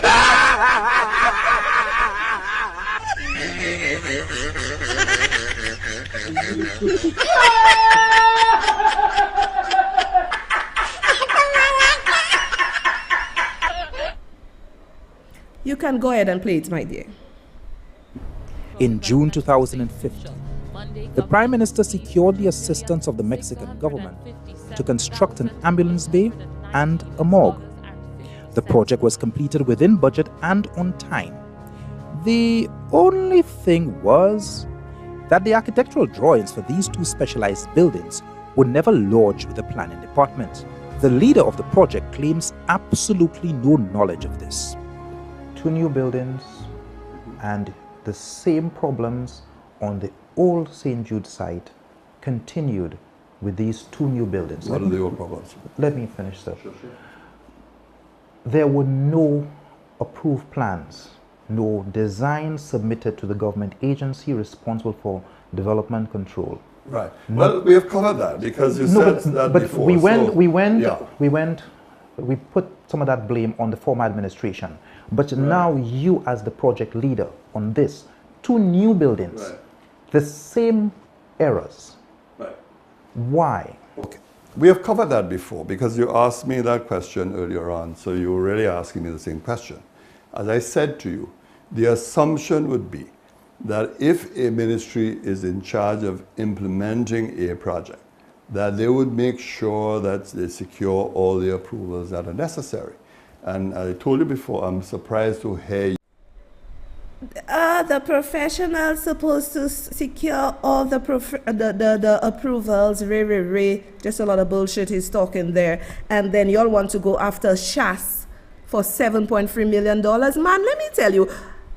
You can go ahead and play it, my dear. In June 2015, the Prime Minister secured the assistance of the Mexican government to construct an ambulance bay and a morgue. The project was completed within budget and on time. The only thing was that the architectural drawings for these two specialized buildings were never lodged with the planning department. The leader of the project claims absolutely no knowledge of this. Two new buildings and the same problems on the old St. Jude site continued with these two new buildings. What are the old problems? Let me finish, sir. Sure. There were no approved plans, no designs submitted to the government agency responsible for development control. Right. Well, we have covered that because you said that but before. We put some of that blame on the former administration. But now you, as the project leader on this, two new buildings, the same errors. Right. Why? Okay. We have covered that before because you asked me that question earlier on, so you were really asking me the same question. As I said to you, the assumption would be that if a ministry is in charge of implementing a project, that they would make sure that they secure all the approvals that are necessary. And I told you before, I'm surprised to hear the professionals supposed to secure all the approvals. Just a lot of bullshit he's talking there. And then y'all want to go after Shas for $7.3 million. Man, let me tell you,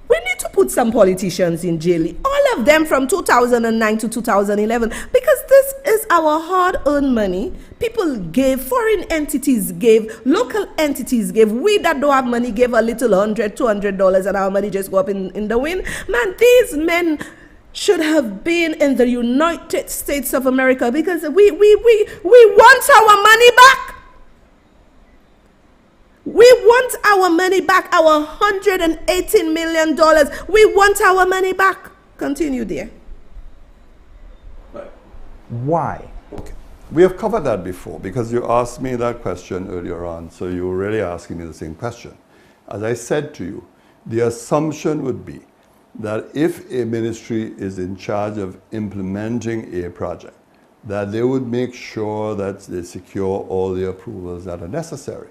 we need to put some politicians in jail. All of them from 2009 to 2011. Because this is our hard-earned money. People gave, foreign entities gave, local entities gave. We that don't have money gave a little $100, $200 and our money just go up in the wind. Man, these men should have been in the United States of America because we want our money back. We want our money back, our $118 million. We want our money back. Continue, dear. Why? Okay. We have covered that before because you asked me that question earlier on, so you were really asking me the same question. As I said to you, the assumption would be that if a ministry is in charge of implementing a project, that they would make sure that they secure all the approvals that are necessary.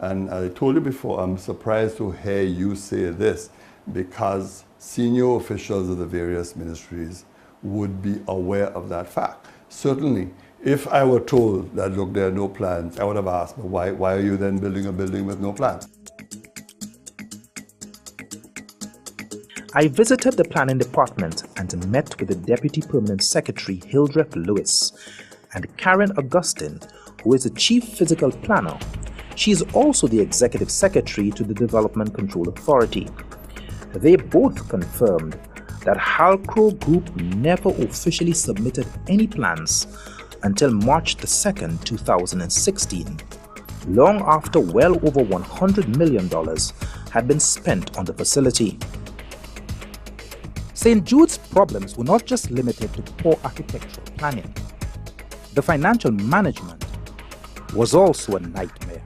And I told you before, I'm surprised to hear you say this because senior officials of the various ministries would be aware of that fact. Certainly, if I were told that, look, there are no plans, I would have asked, why are you then building a building with no plans? I visited the planning department and met with the Deputy Permanent Secretary, Hildreth Lewis, and Karen Augustine, who is the Chief Physical Planner. She is also the Executive Secretary to the Development Control Authority. They both confirmed that Halcro Group never officially submitted any plans until March the 2nd, 2016, long after well over $100 million had been spent on the facility. St. Jude's problems were not just limited to poor architectural planning. The financial management was also a nightmare.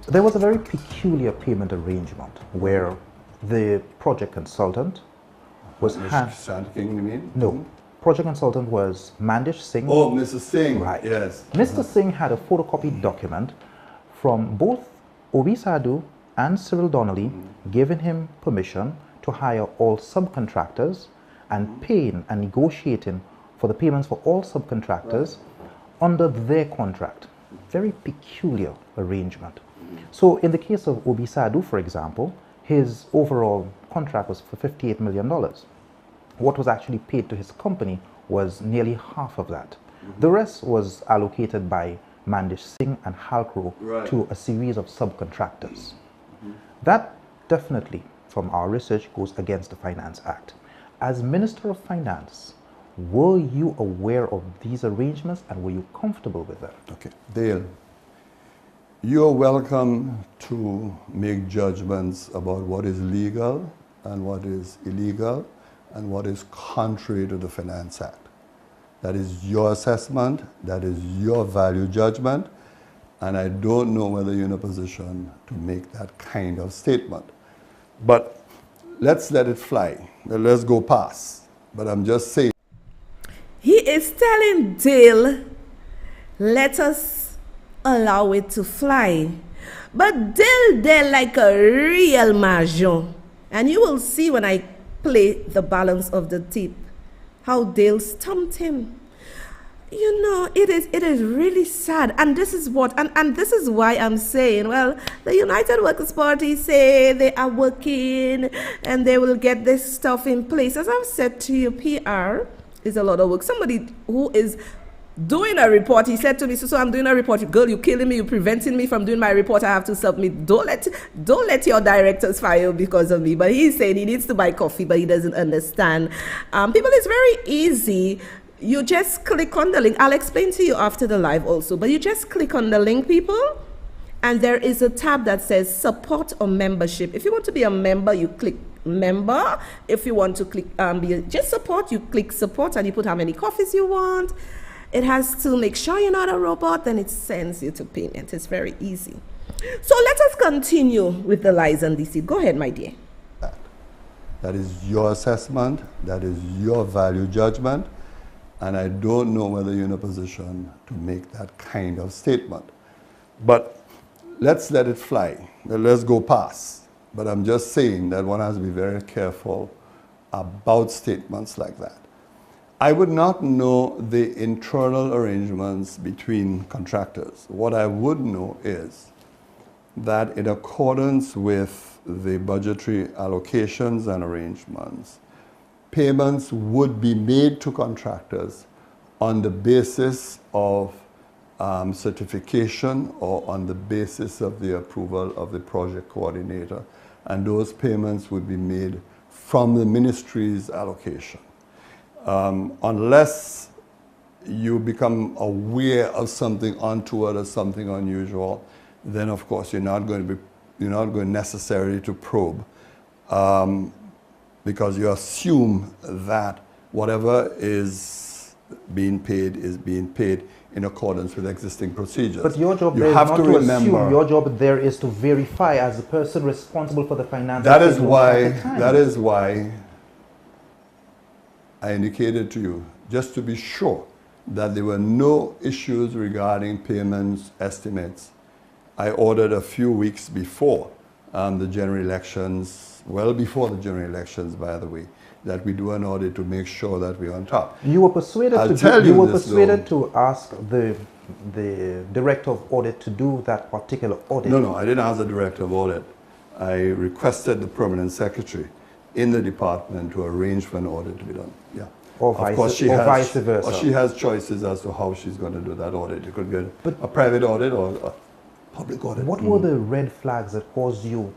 There was a very peculiar payment arrangement where the project consultant was King, you mean? No. Project consultant was Mandish Singh. Oh, Mr. Singh. Right. Yes. Mr. Singh had a photocopied document from both Obi Sadhu and Cyril Donnelly giving him permission to hire all subcontractors and paying and negotiating for the payments for all subcontractors under their contract. Very peculiar arrangement. So in the case of Obi Sadhu, for example, his overall contract was for $58 million. What was actually paid to his company was nearly half of that. The rest was allocated by Mandish Singh and Halcro to a series of subcontractors. That definitely, from our research, goes against the Finance Act. As Minister of Finance, were you aware of these arrangements and were you comfortable with them? Okay, Dale, you're welcome to make judgments about what is legal and what is illegal and what is contrary to the Finance Act. That is your assessment, that is your value judgment, and I don't know whether you're in a position to make that kind of statement. But let's let it fly. Let's go past. But I'm just saying. He is telling Dale, let us allow it to fly. But Dale there like a real mahjong. And you will see when I play the balance of the tip how Dale stumped him. You know, it is really sad. And this is what, and this is why I'm saying, well, the United Workers' Party say they are working and they will get this stuff in place. As I've said to you, PR is a lot of work. Somebody who is doing a report, he said to me, so I'm doing a report. Girl, you're killing me, you're preventing me from doing my report. I have to submit. Don't let your directors fire because of me. But he's saying he needs to buy coffee, but he doesn't understand. People, it's very easy. You just click on the link. I'll explain to you after the live also, but you just click on the link, people, and there is a tab that says support or membership. If you want to be a member, you click member. If you want to click just support, you click support and you put how many coffees you want. It has to make sure you're not a robot, then it sends you to payment. It's very easy. So let us continue with the lies and deceit. Go ahead, my dear. That is your assessment, that is your value judgment, and I don't know whether you're in a position to make that kind of statement. But let's let it fly. Let's go past. But I'm just saying that one has to be very careful about statements like that. I would not know the internal arrangements between contractors. What I would know is that in accordance with the budgetary allocations and arrangements, payments would be made to contractors on the basis of certification or on the basis of the approval of the project coordinator. And those payments would be made from the ministry's allocation. Unless you become aware of something untoward or something unusual, then of course you're not going necessarily to probe, because you assume that whatever is being paid in accordance with existing procedures. But your job there is not to assume. Your job there is to verify as the person responsible for the finances. That is why I indicated to you, just to be sure that there were no issues regarding payments estimates. I ordered a few weeks before the general elections, well before the general elections, by the way, that we do an audit to make sure that we're on top. You were persuaded to ask the director of audit to do that particular audit. No, I didn't ask the director of audit. I requested the permanent secretary in the department to arrange for an audit to be done. Yeah. Or vice versa. Or she has choices as to how she's going to do that audit. It could be a private audit or a public audit. What were the red flags that caused you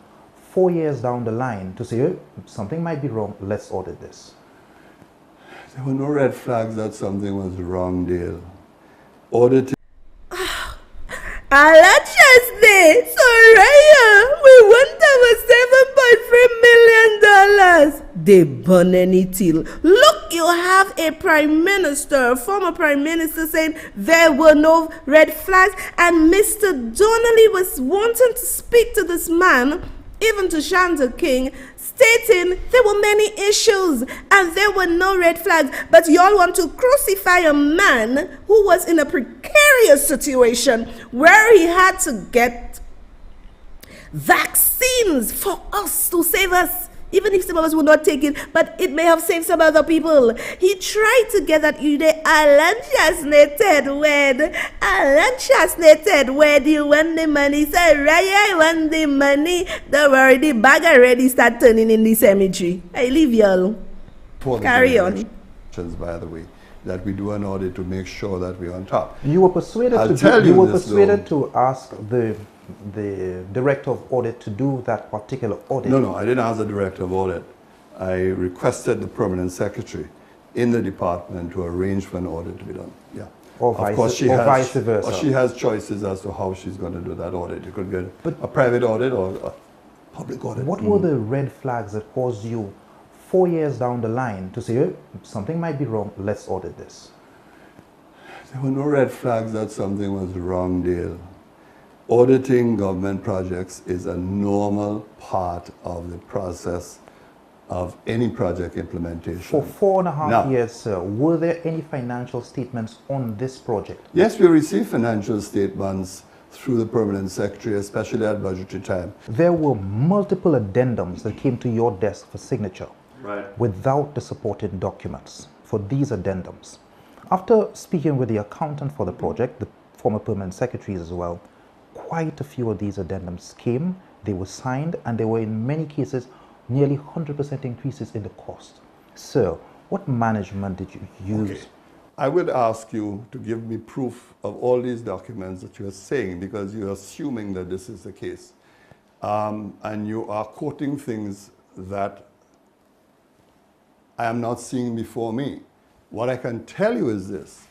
4 years down the line to say, oh, something might be wrong, let's audit this? There were no red flags that something was wrong, Dale. Auditing. Allegedly, Soraya, we want our $7.3 million. They burn any till. Look, you have a prime minister, former prime minister, saying there were no red flags, and Mr. Donnelly was wanting to speak to this man, even to Shanta King, stating there were many issues and there were no red flags. But y'all want to crucify a man who was in a precarious situation where he had to get vaccines for us to save us. Even if some of us will not take it, but it may have saved some other people. He tried to get that you the Alan word, you want the money, say, Raya, I want the money. Don't worry, the bag already start turning in the cemetery. I leave y'all. Carry on. By the way, that we do an audit to make sure that we're on top. You were persuaded to ask the director of audit to do that particular audit. No, I didn't ask the director of audit. I requested the permanent secretary in the department to arrange for an audit to be done. Yeah. Or vice versa. Or she has choices as to how she's going to do that audit. It could be a private audit or a public audit. What were the red flags that caused you 4 years down the line to say, oh, something might be wrong, let's audit this? There were no red flags that something was wrong, Dale. Auditing government projects is a normal part of the process of any project implementation. For 4.5 years, sir, were there any financial statements on this project? Yes, we received financial statements through the permanent secretary, especially at budgetary time. There were multiple addendums that came to your desk for signature without the supporting documents for these addendums. After speaking with the accountant for the project, the former permanent secretary as well, quite a few of these addendums came, they were signed, and there were in many cases nearly 100% increases in the cost. Sir, what management did you use? Okay. I would ask you to give me proof of all these documents that you are saying, because you're assuming that this is the case. And you are quoting things that I am not seeing before me. What I can tell you is this,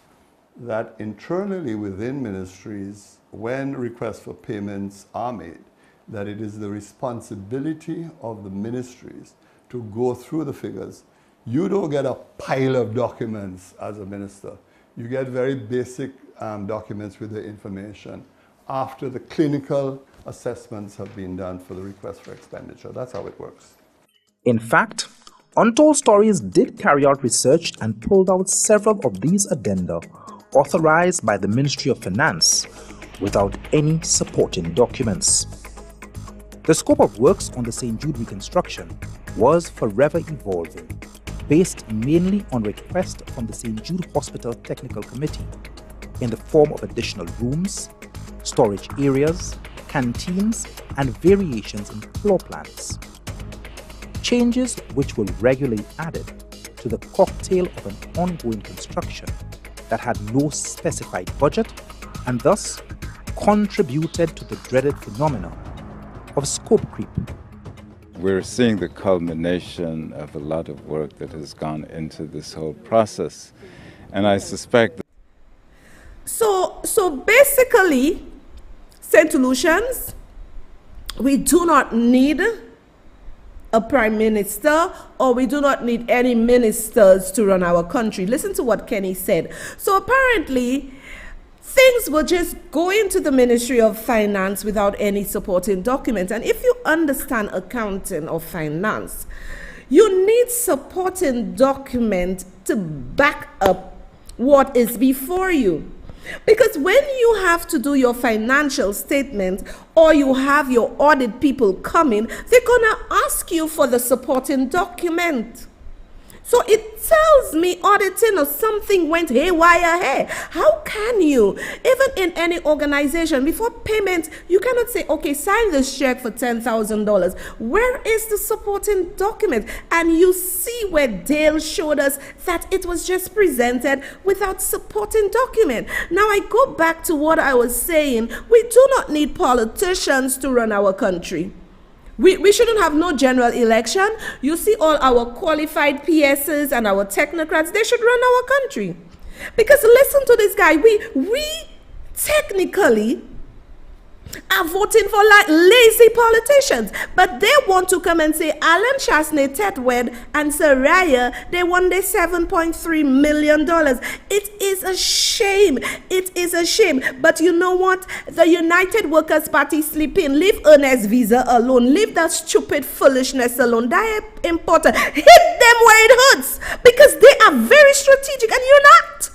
that internally within ministries, when requests for payments are made, that it is the responsibility of the ministries to go through the figures. You don't get a pile of documents as a minister. You get very basic documents with the information after the clinical assessments have been done for the request for expenditure. That's how it works. In fact, Untold Stories did carry out research and pulled out several of these addenda authorized by the Ministry of Finance without any supporting documents. The scope of works on the St. Jude reconstruction was forever evolving, based mainly on request from the St. Jude Hospital Technical Committee in the form of additional rooms, storage areas, canteens, and variations in floor plans. Changes which were regularly added to the cocktail of an ongoing construction that had no specified budget and thus contributed to the dreaded phenomenon of scope creep. We're seeing the culmination of a lot of work that has gone into this whole process, and I suspect that So basically, St. Lucians, we do not need a prime minister, or we do not need any ministers to run our country. Listen to what Kenny said. So apparently, things will just go into the Ministry of Finance without any supporting documents. And if you understand accounting or finance, you need supporting documents to back up what is before you. Because when you have to do your financial statement or you have your audit people coming, they're going to ask you for the supporting document. So it tells me auditing or something went haywire here. How can you, even in any organization, before payment, you cannot say, okay, sign this check for $10,000. Where is the supporting document? And you see where Dale showed us that it was just presented without supporting document. Now I go back to what I was saying. We do not need politicians to run our country. We shouldn't have no general election. You see all our qualified PSs and our technocrats, they should run our country. Because listen to this guy, we technically are voting for like lazy politicians, but they want to come and say Alan Chasney, Tetwed, and Soraya, they won their $7.3 million. It is a shame. It is a shame. But you know what? The United Workers Party sleeping. Leave Ernest Visa alone. Leave that stupid foolishness alone. That is important. Hit them where it hurts, because they are very strategic and you're not.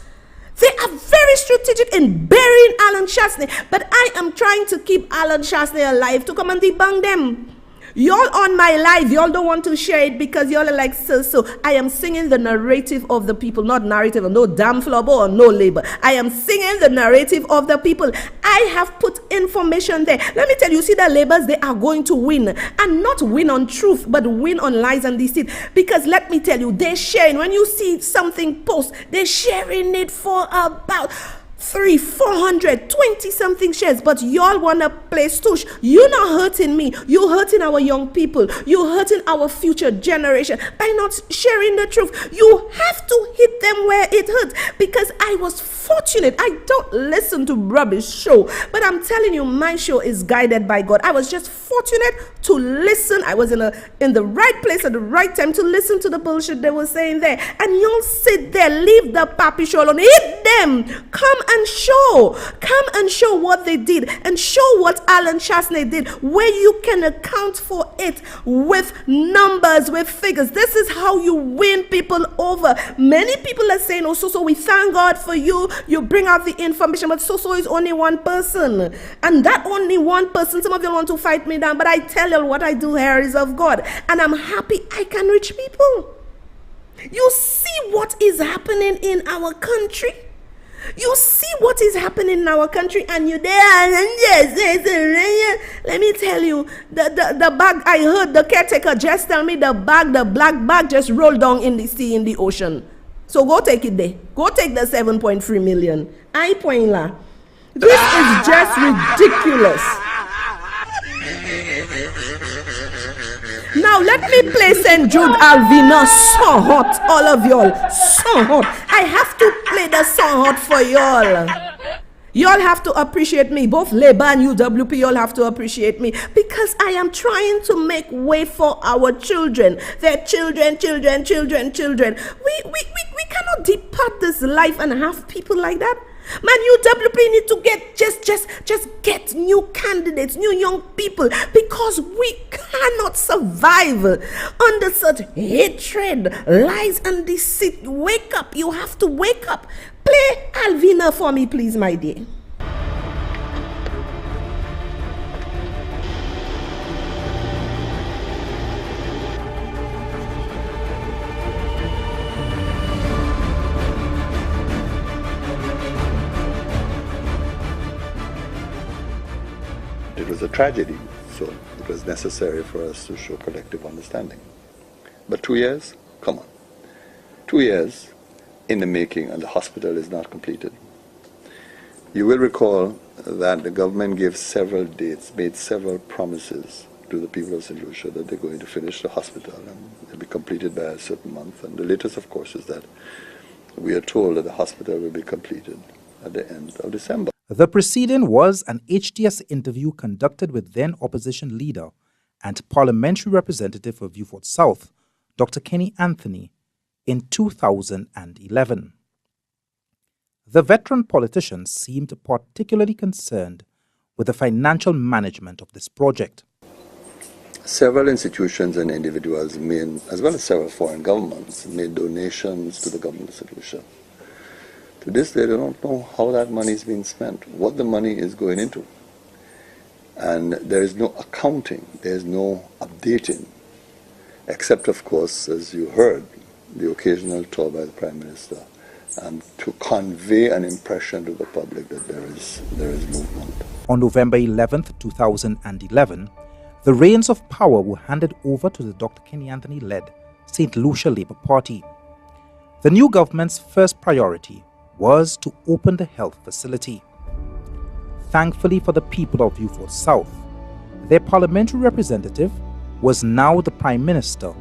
They are very strategic in burying Alan Chasney, but I am trying to keep Alan Chasney alive to come and debunk them. Y'all on my live, y'all don't want to share it because y'all are like, so. I am singing the narrative of the people, not narrative of no damn flubber or no labor. I am singing the narrative of the people. I have put information there. Let me tell you, see the labors, they are going to win. And not win on truth, but win on lies and deceit. Because let me tell you, they're sharing. When you see something post, they're sharing it for about 420 something shares, but y'all wanna play stoosh. You're not hurting me, you're hurting our young people, you're hurting our future generation by not sharing the truth. You have to hit them where it hurts, because I was fortunate. I don't listen to rubbish show, but I'm telling you, my show is guided by God. I was just fortunate to listen. I was in the right place at the right time to listen to the bullshit they were saying there. And y'all sit there, leave the papi show alone, hit them, come and show what they did, and show what Alan Chasney did, where you can account for it with numbers, with figures. This is how you win people over. Many people are saying, oh, so we thank God for you, you bring out the information, but so is only one person, and that only one person, some of you want to fight me down, but I tell you what I do here is of God, and I'm happy I can reach people. You see what is happening in our country? You see what is happening in our country, and you there, and yes, let me tell you, the bag, I heard the caretaker just tell me the black bag just rolled down in the sea, in the ocean. So go take it there. Go take the 7.3 million. I point la. This is just ridiculous. Now let me play St. Jude Alvina so hot, all of y'all, so hot. I have to play the song hot for y'all. Y'all have to appreciate me. Both Labour and UWP, y'all have to appreciate me because I am trying to make way for our children. Their children. We cannot depart this life and have people like that. Man, UWP need to get just get new candidates, new young people, because we cannot survive under such hatred, lies, and deceit. Wake up. You have to wake up. Play Alvina for me, please, my dear. It was a tragedy, so it was necessary for us to show collective understanding. But 2 years? Come on. 2 years in the making and the hospital is not completed. You will recall that the government gave several dates, made several promises to the people of St. Lucia that they're going to finish the hospital and it'll be completed by a certain month. And the latest, of course, is that we are told that the hospital will be completed at the end of December. The proceeding was an HTS interview conducted with then opposition leader and parliamentary representative for Beaufort South, Dr. Kenny Anthony, in 2011. The veteran politician seemed particularly concerned with the financial management of this project. Several institutions and individuals made, as well as several foreign governments, made donations to the government of St. Lucia. To this day, they don't know how that money is being spent, what the money is going into. And there is no accounting, there is no updating, except, of course, as you heard, the occasional tour by the Prime Minister, to convey an impression to the public that there is movement. On November 11, 2011, the reins of power were handed over to the Dr. Kenny Anthony-led St. Lucia Labour Party. The new government's first priority was to open the health facility. Thankfully for the people of Beaufort South, their parliamentary representative was now the Prime Minister,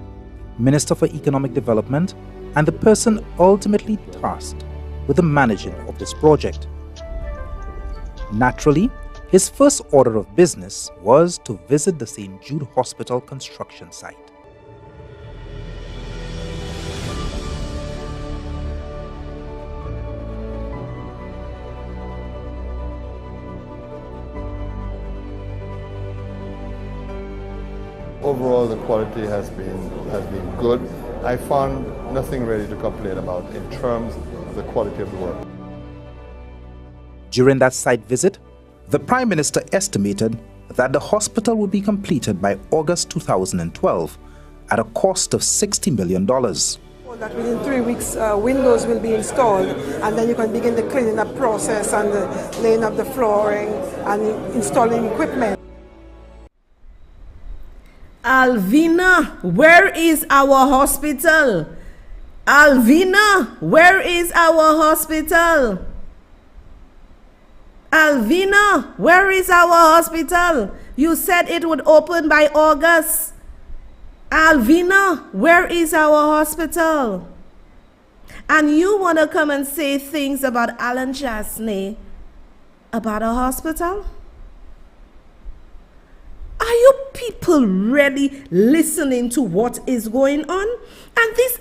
Minister for Economic Development, and the person ultimately tasked with the managing of this project. Naturally, his first order of business was to visit the St. Jude Hospital construction site. Overall, the quality has been good. I found nothing really to complain about in terms of the quality of the work. During that site visit, the Prime Minister estimated that the hospital would be completed by August 2012 at a cost of $60 million. That within 3 weeks, windows will be installed, and then you can begin the cleaning up process and the laying of the flooring and installing equipment. Alvina, where is our hospital? Alvina, where is our hospital? Alvina, where is our hospital? You said it would open by August. Alvina, where is our hospital? And you want to come and say things about Alan Chasney about a hospital? Are you people really listening to what is going on? And these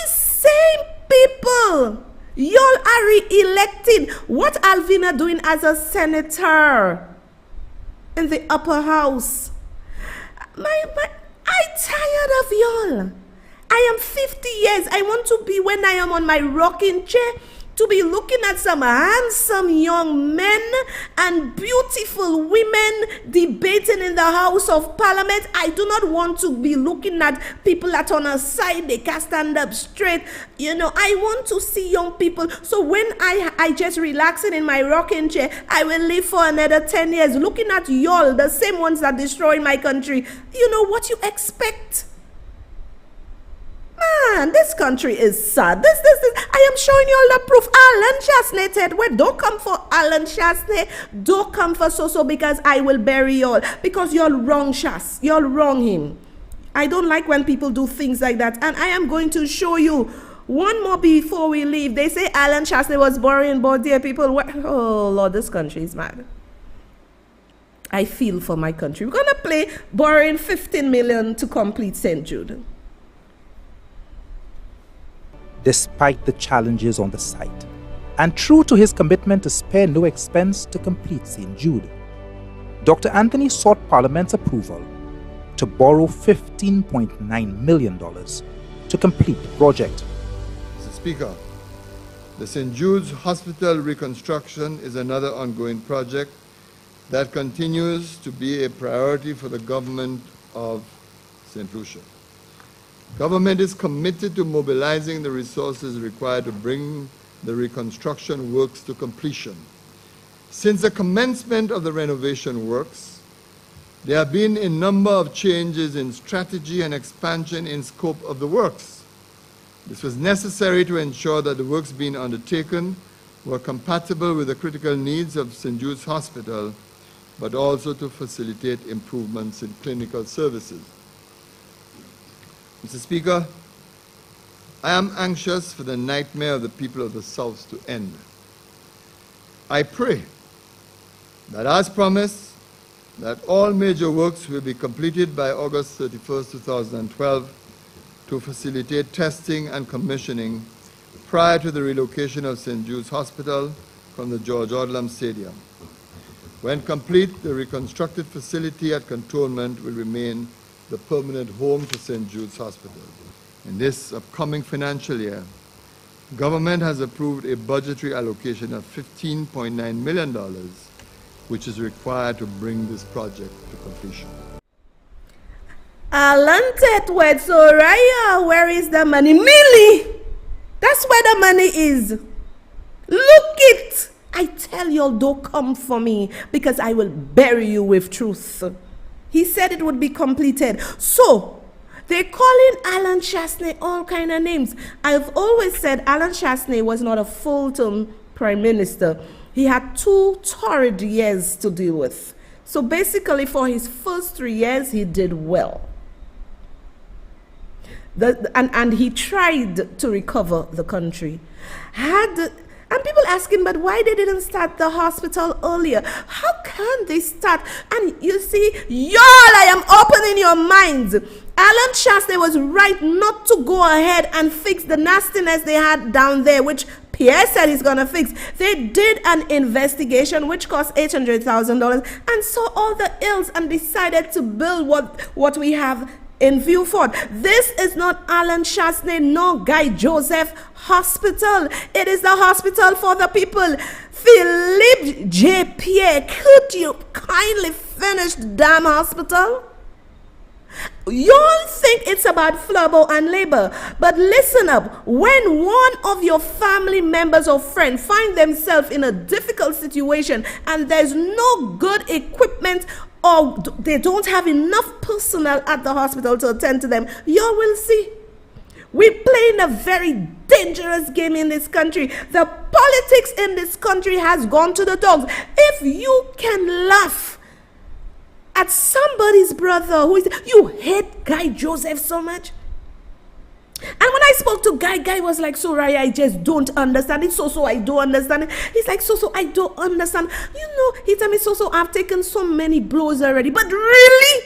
same people, y'all are re-elected. What Alvina doing as a senator in the upper house? I tired of y'all. I am 50 years. I want to be, when I am on my rocking chair, to be looking at some handsome young men and beautiful women debating in the House of Parliament. I do not want to be looking at people that on a side, they can't stand up straight. You know, I want to see young people. So when I just relaxing in my rocking chair, I will live for another 10 years looking at y'all, the same ones that destroy my country. You know what you expect? Man, this country is sad. This. I am showing you all the proof. Alan Chasney, Ted, wait, don't come for Alan Chasney. Don't come for so because I will bury y'all. Because you're wrong, Chas. You're wrong him. I don't like when people do things like that. And I am going to show you One more before we leave. They say Alan Chasney was borrowing, but dear people, oh Lord, this country is mad. I feel for my country. We're going to play borrowing 15 million to complete St. Jude. Despite the challenges on the site, and true to his commitment to spare no expense to complete St. Jude, Dr. Anthony sought Parliament's approval to borrow $15.9 million to complete the project. Mr. Speaker, the St. Jude's Hospital reconstruction is another ongoing project that continues to be a priority for the government of St. Lucia. Government is committed to mobilizing the resources required to bring the reconstruction works to completion. Since the commencement of the renovation works, there have been a number of changes in strategy and expansion in scope of the works. This was necessary to ensure that the works being undertaken were compatible with the critical needs of St. Jude's Hospital, but also to facilitate improvements in clinical services. Mr. Speaker, I am anxious for the nightmare of the people of the South to end. I pray that, as promised, that all major works will be completed by August 31st, 2012 to facilitate testing and commissioning prior to the relocation of St. Jude's Hospital from the George Odlum Stadium. When complete, the reconstructed facility at Cantonment will remain the permanent home for St. Jude's Hospital. In this upcoming financial year, government has approved a budgetary allocation of $15.9 million, which is required to bring this project to completion. Alantet word Soraya, where is the money? Millie! That's where the money is. Look it! I tell you, don't come for me, because I will bury you with truth. He said it would be completed. So, they're calling Alan Chasney all kind of names. I've always said Alan Chasney was not a full-term prime minister. He had 2 torrid years to deal with. So basically, for his first 3 years, he did well. And he tried to recover the country. And people asking, but why they didn't start the hospital earlier? How can they start? And you see, y'all, I am opening your minds. Alan Chasney was right not to go ahead and fix the nastiness they had down there, which Pierre said he's going to fix. They did an investigation which cost $800,000 and saw all the ills and decided to build what we have in Viewford. This is not Alan Chasney nor Guy Joseph Hospital. It is the hospital for the people. Philippe J. Pierre, could you kindly finish the damn hospital? Y'all think it's about Flurbo and labor, but listen up. When one of your family members or friends find themselves in a difficult situation and there's no good equipment or they don't have enough personnel at the hospital to attend to them, you will see. We're playing a very dangerous game in this country. The politics in this country has gone to the dogs. If you can laugh at somebody's brother who is, you hate Guy Joseph so much. And when I spoke to Guy was like, Soraya, I just don't understand it. So I don't understand it. He's like, so I don't understand. You know, he told me, so I've taken so many blows already. But really?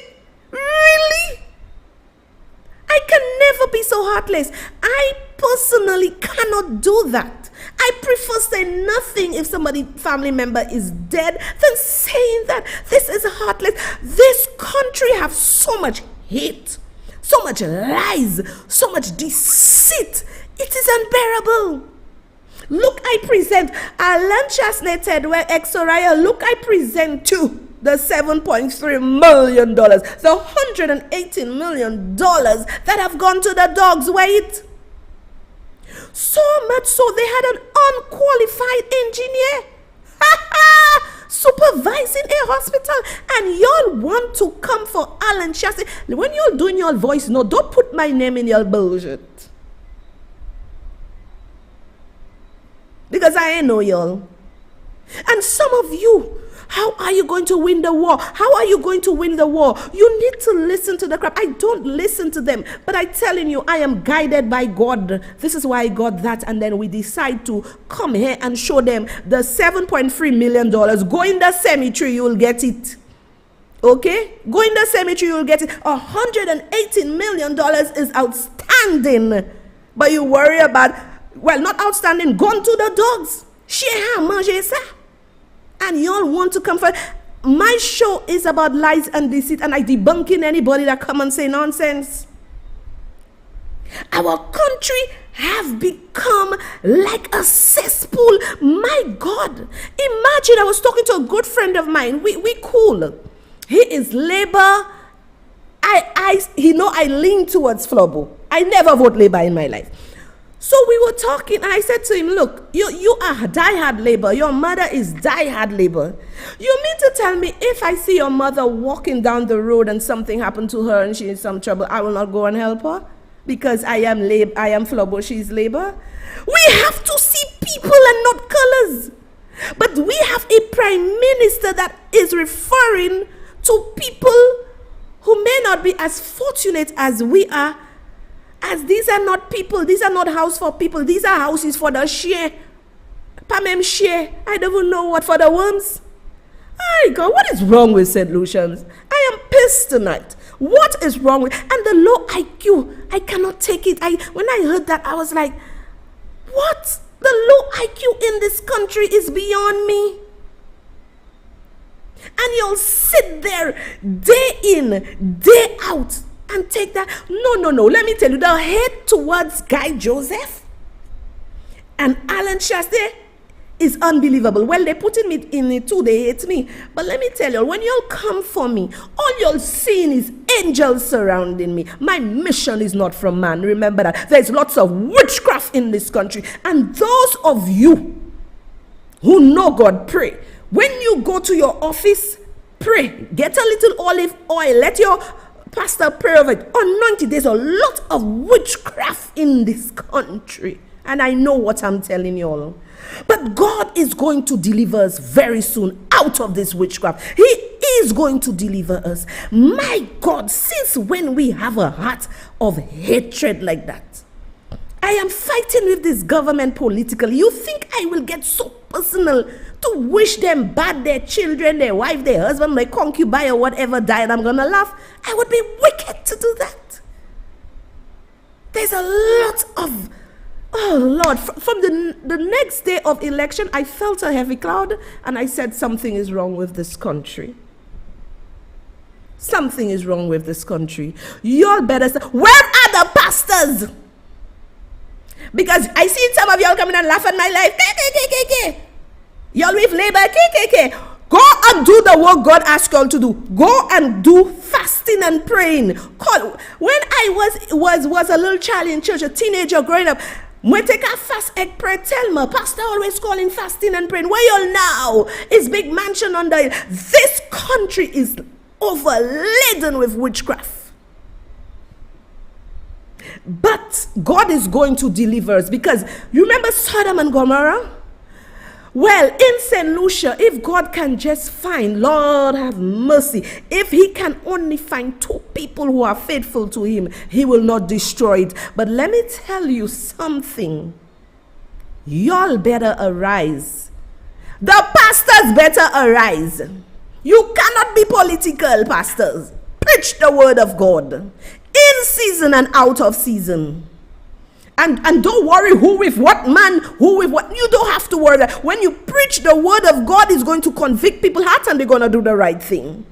I can never be so heartless. I personally cannot do that. I prefer saying nothing if somebody, family member is dead, than saying that. This is heartless. This country has so much hate, so much lies, so much deceit. It is unbearable. Look, I present Alan Chasney Tedwell ex Soraya. Look, I present to the $7.3 million, the $118 million that have gone to the dogs. Wait. So much so they had an unqualified engineer supervising a hospital, and y'all want to come for Alan Chasney. When you're doing your voice, no, don't put my name in your bullshit, because I ain't know y'all. And some of you How are you going to win the war? How are you going to win the war? You need to listen to the crowd. I don't listen to them, but I'm telling you, I am guided by God. This is why I got that. And then we decide to come here and show them the $7.3 million. Go in the cemetery, you will get it. Okay? Go in the cemetery, you will get it. $118 million is outstanding. But you worry about, well, not outstanding, gone to the dogs. And y'all want to come for. My show is about lies and deceit, and I debunking anybody that come and say nonsense. Our country have become like a cesspool. My God. Imagine, I was talking to a good friend of mine. We cool. He is Labour. I lean towards Flobo. I never vote Labour in my life. So we were talking, and I said to him, look, you are diehard Labour. Your mother is diehard Labour. You mean to tell me if I see your mother walking down the road and something happened to her and she's in some trouble, I will not go and help her? Because I am Flobo, she's Labour? We have to see people and not colors. But we have a prime minister that is referring to people who may not be as fortunate as we are, as these are not people, these are not houses for people, these are houses for the share. Pamem share. I don't even know what for the worms. My God, what is wrong with St. Lucians? I am pissed tonight. What is wrong with, and the low IQ, I cannot take it. When I heard that, I was like, what? The low IQ in this country is beyond me. And you'll sit there day in, day out, and take that. No. Let me tell you, the hate towards Guy Joseph and Alan Shaste is unbelievable. Well, they put me in it too. They hate me. But let me tell you, when you'll come for me, all you'll see is angels surrounding me. My mission is not from man. Remember that. There's lots of witchcraft in this country. And those of you who know God, pray. When you go to your office, pray. Get a little olive oil. Let your pastor pray over it. Anoint it. There's a lot of witchcraft in this country. And I know what I'm telling you all. But God is going to deliver us very soon out of this witchcraft. He is going to deliver us. My God, since when we have a heart of hatred like that? I am fighting with this government politically. You think I will get so personal to wish them bad, their children, their wife, their husband, their concubine, or whatever died? I'm going to laugh. I would be wicked to do that. There's a lot of, oh Lord, from the next day of election, I felt a heavy cloud and I said something is wrong with this country. Something is wrong with this country. Y'all better say, where are the pastors? Because I see some of y'all coming and laugh at my life. Y'all with Labour. Go and do the work God asked y'all to do. Go and do fasting and praying. When I was a little child in church, a teenager growing up, when take a fast egg prayer, tell me, pastor always calling fasting and praying. Where y'all now? It's big mansion under it. This country is overladen with witchcraft. But God is going to deliver us, because you remember Sodom and Gomorrah? Well, in St. Lucia, if God can just find, Lord have mercy, if he can only find 2 people who are faithful to him, he will not destroy it. But let me tell you something. Y'all better arise. The pastors better arise. You cannot be political, pastors. Preach the word of God. In season and out of season. And don't worry who with what man, who with what. You don't have to worry. When you preach the word of God, is going to convict people's hearts and they're going to do the right thing.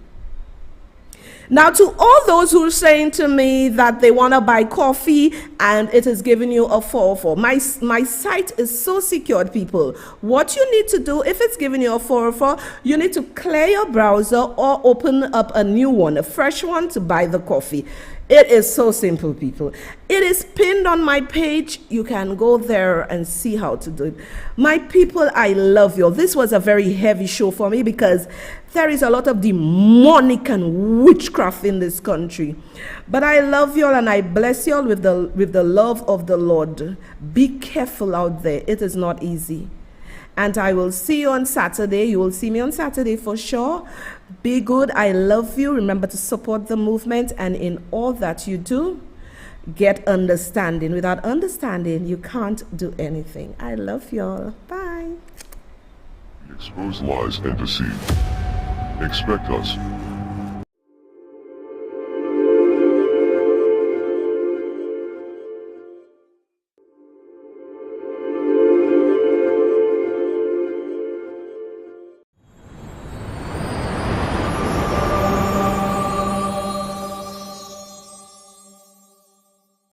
Now, to all those who are saying to me that they want to buy coffee and it is giving you a 404, my site is so secured, people. What you need to do, if it's giving you a 404, you need to clear your browser or open up a new one, a fresh one, to buy the coffee. It is so simple, people. It is pinned on my page. You can go there and see how to do it. My people, I love you. This was a very heavy show for me because there is a lot of demonic and witchcraft in this country. But I love you all and I bless you all with the love of the Lord. Be careful out there. It is not easy. And I will see you on Saturday. You will see me on Saturday for sure. Be good. I love you. Remember to support the movement. And in all that you do, get understanding. Without understanding, you can't do anything. I love y'all. Bye. Expose lies and deceit. Expect us